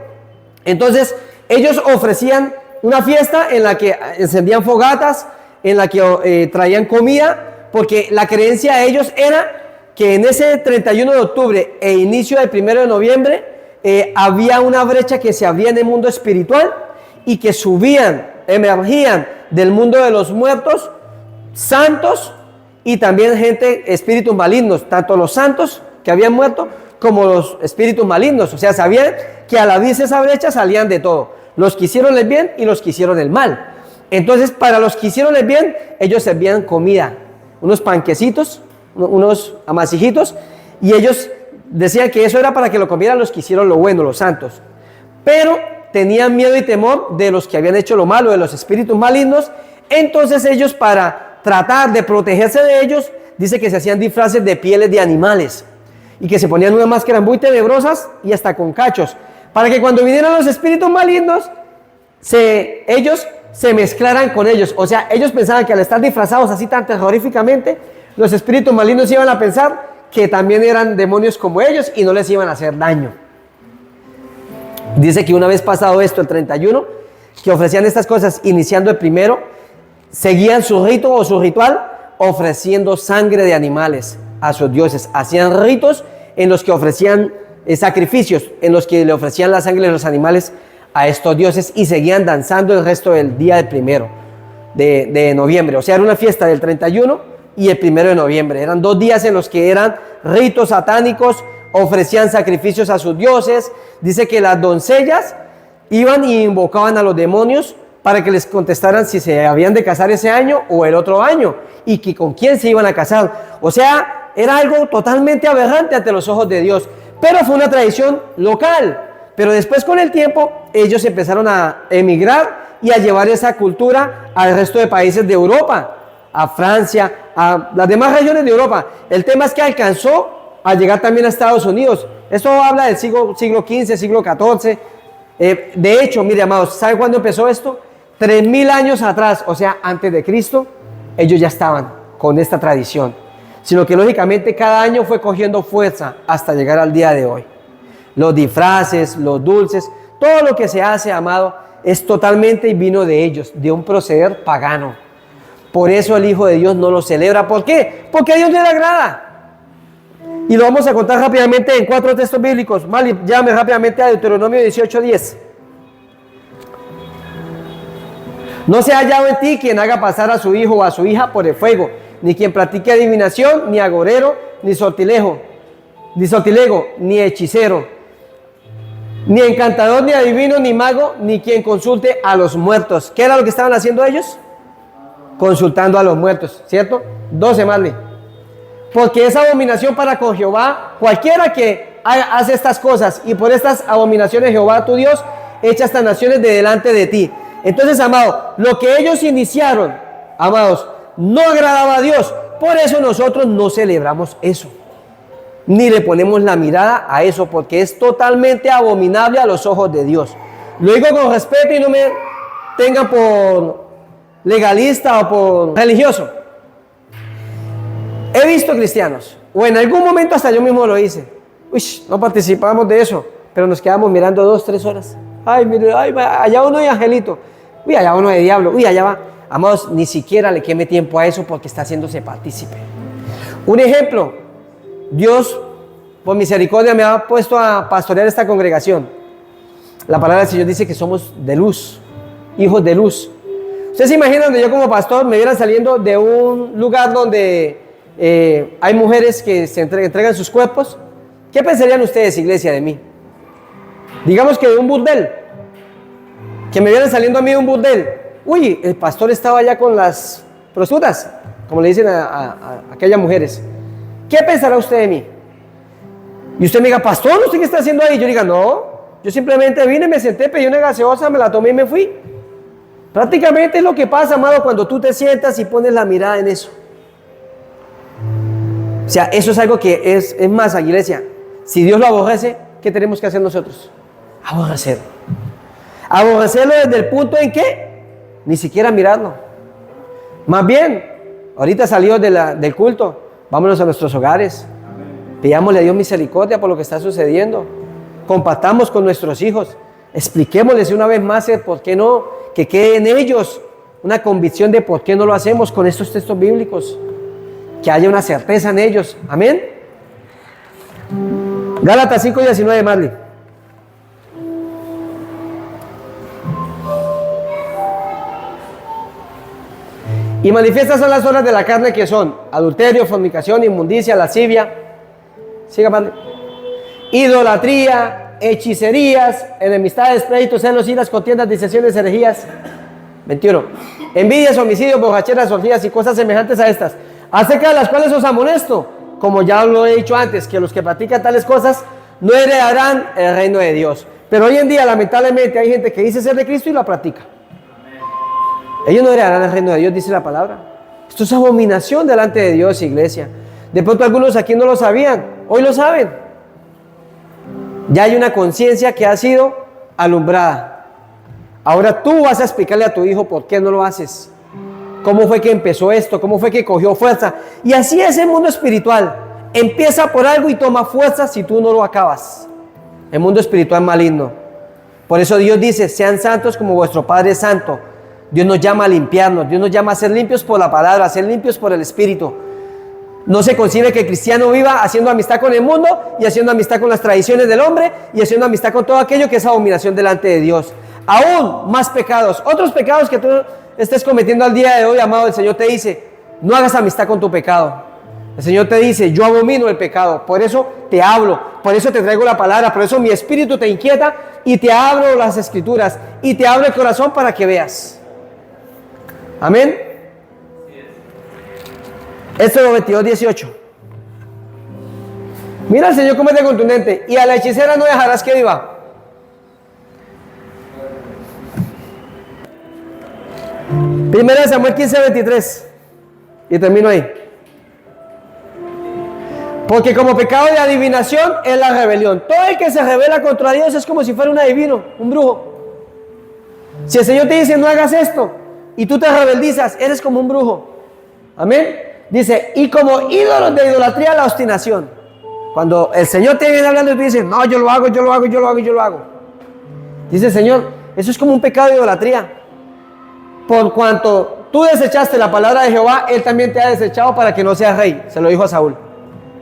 Entonces ellos ofrecían una fiesta en la que encendían fogatas, en la que traían comida, porque la creencia de ellos era que en ese 31 de octubre e inicio del 1 de noviembre había una brecha que se abría en el mundo espiritual y que emergían del mundo de los muertos, santos y también espíritus malignos, tanto los santos que habían muerto como los espíritus malignos. O sea, sabían que al abrirse esa brecha salían de todo. Los que hicieron el bien y los que hicieron el mal. Entonces, para los que hicieron el bien, ellos servían comida. Unos panquecitos, unos amasijitos. Y ellos decían que eso era para que lo comieran los que hicieron lo bueno, los santos. Pero tenían miedo y temor de los que habían hecho lo malo, de los espíritus malignos. Entonces ellos, para tratar de protegerse de ellos, dice que se hacían disfraces de pieles de animales y que se ponían unas máscaras muy tenebrosas y hasta con cachos, para que cuando vinieran los espíritus malignos, ellos se mezclaran con ellos. O sea, ellos pensaban que al estar disfrazados así tan terroríficamente, los espíritus malignos iban a pensar que también eran demonios como ellos y no les iban a hacer daño. Dice que una vez pasado esto, el 31, que ofrecían estas cosas, iniciando el primero, seguían su rito o su ritual, ofreciendo sangre de animales a sus dioses. Hacían ritos en los que ofrecían sacrificios, en los que le ofrecían la sangre de los animales a estos dioses y seguían danzando el resto del día del primero de noviembre. O sea, era una fiesta del 31 y el 1 de noviembre. Eran 2 días en los que eran ritos satánicos, ofrecían sacrificios a sus dioses. Dice que las doncellas iban y invocaban a los demonios para que les contestaran si se habían de casar ese año o el otro año y que con quién se iban a casar. O sea, era algo totalmente aberrante ante los ojos de Dios, pero fue una tradición local. Pero después, con el tiempo, ellos empezaron a emigrar y a llevar esa cultura al resto de países de Europa, a Francia, a las demás regiones de Europa. El tema es que alcanzó a llegar también a Estados Unidos. Esto habla del siglo XV, siglo XIV. De hecho, mire, amados, ¿saben cuándo empezó esto? 3000 años atrás, o sea, antes de Cristo, ellos ya estaban con esta tradición. Sino que lógicamente cada año fue cogiendo fuerza hasta llegar al día de hoy. Los disfraces, los dulces, todo lo que se hace, amado, es totalmente y vino de ellos, de un proceder pagano. Por eso el Hijo de Dios no lo celebra. ¿Por qué? Porque a Dios no le agrada. Y lo vamos a contar rápidamente en 4 textos bíblicos. Mali, llame rápidamente a Deuteronomio 18:10. No se ha hallado en ti quien haga pasar a su hijo o a su hija por el fuego, ni quien practique adivinación, ni agorero, ni sortilego, ni hechicero, ni encantador, ni adivino, ni mago, ni quien consulte a los muertos. ¿Qué era lo que estaban haciendo ellos? Consultando a los muertos, ¿cierto? 12 más. Porque es abominación para con Jehová cualquiera que hace estas cosas, y por estas abominaciones Jehová tu Dios echa estas naciones de delante de ti. Entonces, amado, lo que ellos iniciaron, amados, no agradaba a Dios. Por eso nosotros no celebramos eso, ni le ponemos la mirada a eso, porque es totalmente abominable a los ojos de Dios. Lo digo con respeto y no me tengan por legalista o por religioso. He visto cristianos, o en algún momento hasta yo mismo lo hice. Uy, no participamos de eso, pero nos quedamos mirando 2, 3 horas. Ay, mire, ay, allá uno de angelito. Uy, allá uno de diablo. Uy, allá va. Amados, ni siquiera le queme tiempo a eso porque está haciéndose partícipe. Un ejemplo, Dios, por misericordia, me ha puesto a pastorear esta congregación. La palabra del Señor dice que somos de luz, hijos de luz. ¿Ustedes se imaginan donde yo como pastor me vieran saliendo de un lugar donde hay mujeres que se entregan sus cuerpos? ¿Qué pensarían ustedes, iglesia, de mí? Digamos que de un burdel, que me vieran saliendo a mí de un burdel. Uy, el pastor estaba allá con las prostitutas, como le dicen a aquellas mujeres. ¿Qué pensará usted de mí? Y usted me diga, pastor, ¿usted qué está haciendo ahí? Yo diga, no, yo simplemente vine, me senté, pedí una gaseosa, me la tomé y me fui. Prácticamente es lo que pasa, amado, cuando tú te sientas y pones la mirada en eso. O sea, eso es algo que es más, iglesia. Si Dios lo aborrece, ¿qué tenemos que hacer nosotros? Aborrecerlo. Aborrecerlo desde el punto en que ni siquiera mirarlo. Más bien, ahorita salidos del culto, vámonos a nuestros hogares. Pidámosle a Dios misericordia por lo que está sucediendo. Compartamos con nuestros hijos. Expliquémosles una vez más el por qué no, que quede en ellos una convicción de por qué no lo hacemos con estos textos bíblicos. Que haya una certeza en ellos. Amén. Gálatas 5:19, Marley. Y manifiestas son las obras de la carne, que son adulterio, fornicación, inmundicia, lascivia. Siga, Marley. idolatría, hechicerías, enemistades, pleitos, celos, iras, contiendas, disensiones, herejías. 21. Envidias, homicidios, borracheras, orgías y cosas semejantes a estas, acerca de las cuales os amonesto, como ya lo he dicho antes, que los que practican tales cosas no heredarán el reino de Dios. Pero hoy en día, lamentablemente, hay gente que dice ser de Cristo y la practica. Ellos no heredarán el reino de Dios, dice la palabra. Esto es abominación delante de Dios, iglesia. De pronto algunos aquí no lo sabían, hoy lo saben. Ya hay una conciencia que ha sido alumbrada. Ahora tú vas a explicarle a tu hijo por qué no lo haces. ¿Cómo fue que empezó esto? ¿Cómo fue que cogió fuerza? Y así es el mundo espiritual. Empieza por algo y toma fuerza si tú no lo acabas. El mundo espiritual maligno. Por eso Dios dice, sean santos como vuestro Padre es santo. Dios nos llama a limpiarnos. Dios nos llama a ser limpios por la palabra, a ser limpios por el Espíritu. No se concibe que el cristiano viva haciendo amistad con el mundo y haciendo amistad con las tradiciones del hombre y haciendo amistad con todo aquello que es abominación delante de Dios. Aún más pecados, otros pecados que tú estés cometiendo al día de hoy, amado, el Señor te dice, no hagas amistad con tu pecado. El Señor te dice, yo abomino el pecado, por eso te hablo, por eso te traigo la palabra, por eso mi espíritu te inquieta y te abro las escrituras y te abro el corazón para que veas. Amén. Éxodo 22:18. Mira el Señor cómo es de contundente. Y a la hechicera no dejarás que viva. Primera de Samuel 15:23. Y termino ahí. Porque como pecado de adivinación es la rebelión. Todo el que se rebela contra Dios es como si fuera un adivino, un brujo. Si el Señor te dice no hagas esto y tú te rebeldizas, eres como un brujo. Amén. Dice, y como ídolos de idolatría la obstinación. Cuando el Señor te viene hablando y te dice, no, yo lo hago. Dice el Señor, eso es como un pecado de idolatría. Por cuanto tú desechaste la palabra de Jehová, Él también te ha desechado para que no seas rey. Se lo dijo a Saúl.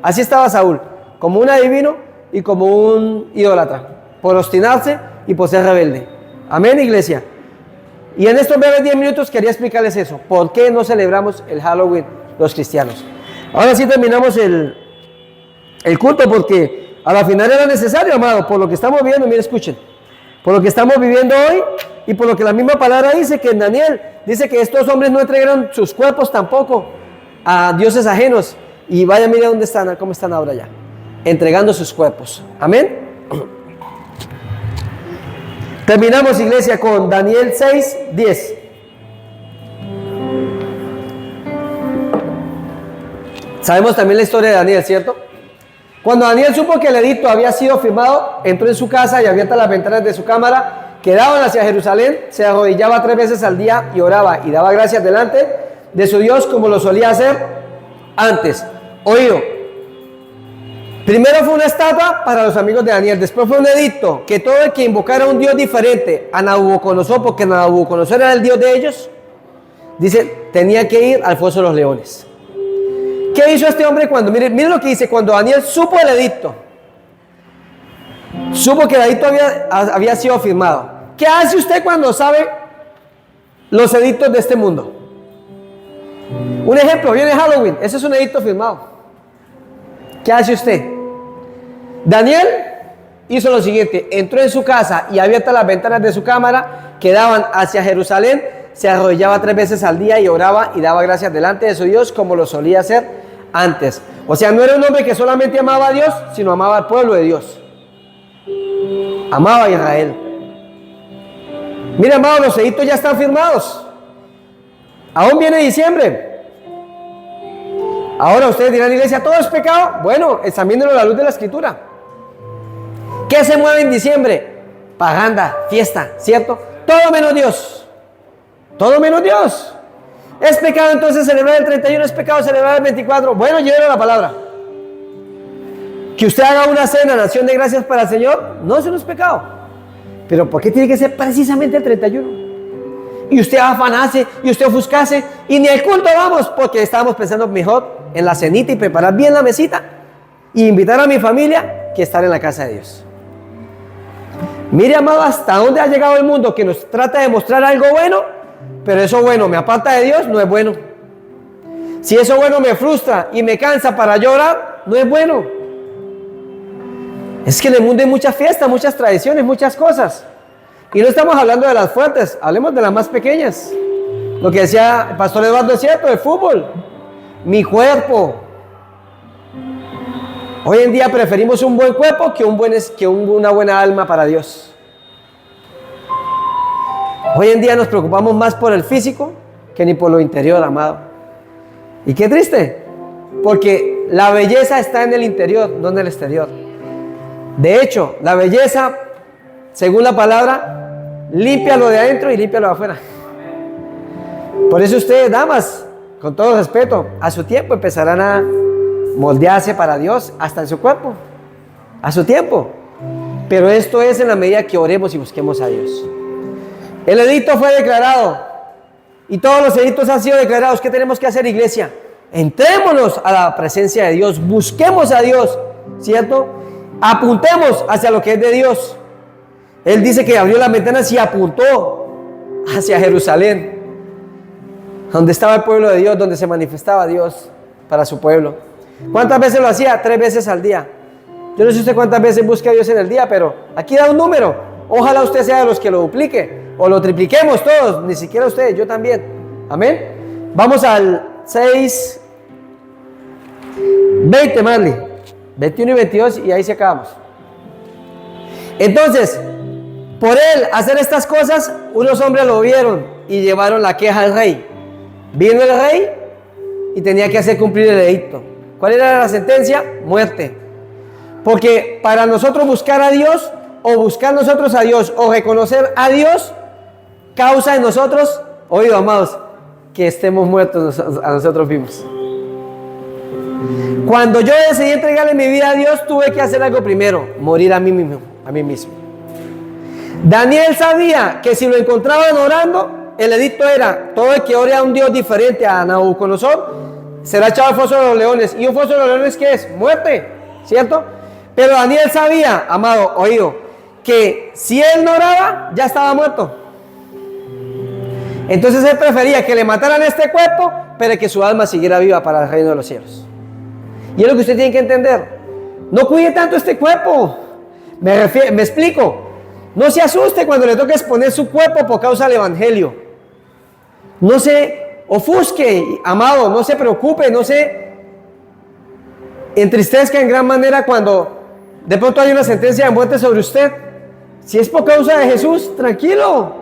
Así estaba Saúl, como un adivino y como un idólatra, por obstinarse y por ser rebelde. Amén, iglesia. Y en estos breves 10 minutos quería explicarles eso. ¿Por qué no celebramos el Halloween los cristianos? Ahora sí terminamos el culto, porque a la final era necesario, amado, por lo que estamos viviendo. Miren, escuchen, por lo que estamos viviendo hoy y por lo que la misma palabra dice, que en Daniel dice que estos hombres no entregaron sus cuerpos tampoco a dioses ajenos. Y vaya, mira dónde están, cómo están ahora ya, entregando sus cuerpos. Amén. Terminamos, iglesia, con Daniel 6:10. Sabemos también la historia de Daniel, ¿cierto? Cuando Daniel supo que el edicto había sido firmado, entró en su casa y abierta las ventanas de su cámara que daban hacia Jerusalén, se arrodillaba 3 veces al día y oraba y daba gracias delante de su Dios como lo solía hacer antes. Oído, primero fue una estatua para los amigos de Daniel, después fue un edicto que todo el que invocara a un Dios diferente a Nabucodonosor, porque Nabucodonosor era el Dios de ellos, dice, tenía que ir al foso de los leones. ¿Qué hizo este hombre cuando, miren lo que dice, cuando Daniel supo el edicto, supo que el edicto había sido firmado? ¿Qué hace usted cuando sabe los edictos de este mundo? Un ejemplo, viene Halloween, ese es un edicto firmado. ¿Qué hace usted? Daniel hizo lo siguiente, entró en su casa y abiertas las ventanas de su cámara que daban hacia Jerusalén, se arrodillaba 3 veces al día y oraba y daba gracias delante de su Dios como lo solía hacer antes. O sea, no era un hombre que solamente amaba a Dios, sino amaba al pueblo de Dios. Amaba a Israel. Mira, amados, los edictos ya están firmados. Aún viene diciembre. Ahora ustedes dirán, iglesia, ¿todo es pecado? Bueno, examínenlo a la luz de la Escritura. ¿Qué se mueve en diciembre? Paganda, fiesta, ¿cierto? Todo menos Dios. Todo menos Dios. ¿Es pecado entonces celebrar el 31? ¿Es pecado celebrar el 24? Bueno, llévelo a la palabra. Que usted haga una cena en acción de gracias para el Señor, no, eso no es pecado. Pero ¿por qué tiene que ser precisamente el 31? Y usted afanase, y usted ofuscase, y ni al culto vamos, porque estábamos pensando mejor en la cenita y preparar bien la mesita, y invitar a mi familia que estar en la casa de Dios. Mire, amado, hasta dónde ha llegado el mundo, que nos trata de mostrar algo bueno, pero eso bueno me aparta de Dios, no es bueno. Si eso bueno me frustra y me cansa para llorar, no es bueno. Es que en el mundo hay muchas fiestas, muchas tradiciones, muchas cosas. Y no estamos hablando de las fuertes, hablemos de las más pequeñas. Lo que decía el pastor Eduardo es cierto, el fútbol. Mi cuerpo. Hoy en día preferimos un buen cuerpo que una buena alma para Dios. Hoy en día nos preocupamos más por el físico que ni por lo interior, amado. Y qué triste, porque la belleza está en el interior, no en el exterior. De hecho, la belleza, según la palabra, limpia lo de adentro y limpia lo de afuera. Por eso ustedes, damas, con todo respeto, a su tiempo empezarán a moldearse para Dios, hasta en su cuerpo, a su tiempo. Pero esto es en la medida que oremos y busquemos a Dios. El edicto fue declarado y todos los edictos han sido declarados. ¿Qué tenemos que hacer, iglesia? Entrémonos a la presencia de Dios, busquemos a Dios, ¿cierto? Apuntemos hacia lo que es de Dios. Él dice que abrió las ventanas y apuntó hacia Jerusalén, donde estaba el pueblo de Dios, donde se manifestaba Dios para su pueblo. ¿Cuántas veces lo hacía? 3 veces al día. Yo no sé usted cuántas veces busca a Dios en el día, pero aquí da un número. Ojalá usted sea de los que lo duplique o lo tripliquemos todos, ni siquiera usted, yo también. Amén. Vamos al 6:20, Marley. 21 y 22 y ahí se acabamos. Entonces, por él hacer estas cosas, unos hombres lo vieron y llevaron la queja al rey. Vino el rey y tenía que hacer cumplir el edicto. ¿Cuál era la sentencia? Muerte. Porque para nosotros buscar a Dios, o buscar nosotros a Dios, o reconocer a Dios, causa en nosotros, oído, amados, que estemos muertos a nosotros mismos. Cuando yo decidí entregarle mi vida a Dios, tuve que hacer algo primero: morir a mí mismo, a mí mismo. Daniel sabía que si lo encontraban orando, el edicto era: todo el que ore a un Dios diferente a Nabucodonosor será echado al foso de los leones. ¿Y un foso de los leones qué es? Muerte, ¿cierto? Pero Daniel sabía, amado, oído, que si él no oraba, ya estaba muerto. Entonces él prefería que le mataran este cuerpo, pero que su alma siguiera viva para el reino de los cielos. Y es lo que usted tiene que entender. No cuide tanto este cuerpo. Me explico. No se asuste cuando le toque exponer su cuerpo por causa del evangelio. No se ofusque, amado, no se preocupe, no se entristezca en gran manera cuando de pronto hay una sentencia de muerte sobre usted. Si es por causa de Jesús, tranquilo.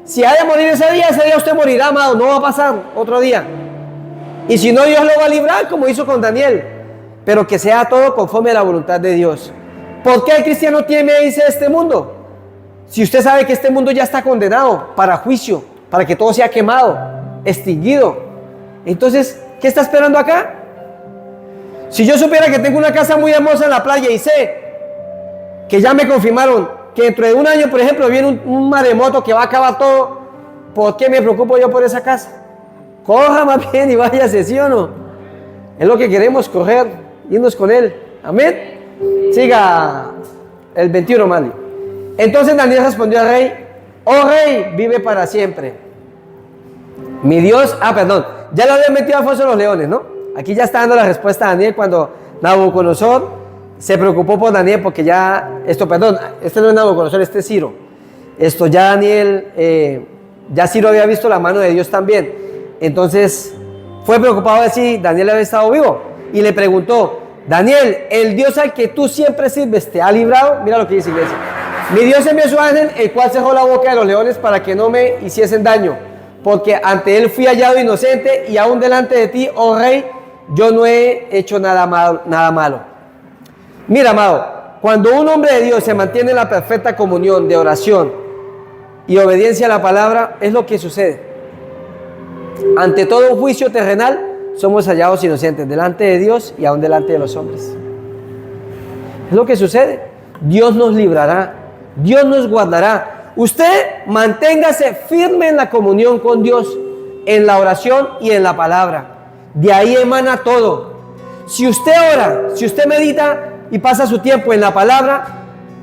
Si ha de morir ese día usted morirá, amado. No va a pasar otro día. Y si no, Dios lo va a librar como hizo con Daniel. Pero que sea todo conforme a la voluntad de Dios. ¿Por qué el cristiano teme a irse de este mundo? Si usted sabe que este mundo ya está condenado para juicio, para que todo sea quemado, extinguido. Entonces, ¿qué está esperando acá? Si yo supiera que tengo una casa muy hermosa en la playa y sé que ya me confirmaron que dentro de un año, por ejemplo, viene un maremoto que va a acabar todo, ¿por qué me preocupo yo por esa casa? Coja más bien y váyase, ¿sí o no? Es lo que queremos, correr, irnos con él. Amén. Siga el 21, Mali. Entonces Daniel respondió al rey: oh rey, vive para siempre. Mi Dios, ya lo habían metido al foso de los leones, ¿no? Aquí ya está dando la respuesta a Daniel cuando Nabucodonosor se preocupó por Daniel, porque este no es Nabucodonosor, este es Ciro. Ya Daniel, ya Ciro había visto la mano de Dios también. Entonces fue preocupado de si Daniel había estado vivo y le preguntó: Daniel, el Dios al que tú siempre sirves, ¿te ha librado? Mira lo que dice, iglesia. Mi Dios envió su ángel, el cual cerró la boca de los leones para que no me hiciesen daño, porque ante él fui hallado inocente, y aún delante de ti, oh rey, yo no he hecho nada malo. Mira, amado, cuando un hombre de Dios se mantiene en la perfecta comunión de oración y obediencia a la palabra, es lo que sucede. Ante todo juicio terrenal, somos hallados inocentes delante de Dios y aún delante de los hombres. Es lo que sucede. Dios nos librará, Dios nos guardará. Usted manténgase firme en la comunión con Dios, en la oración y en la palabra. De ahí emana todo. Si usted ora, si usted medita y pasa su tiempo en la palabra,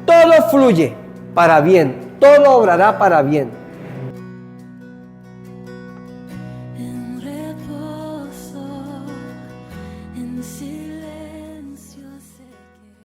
todo fluye para bien, todo obrará para bien.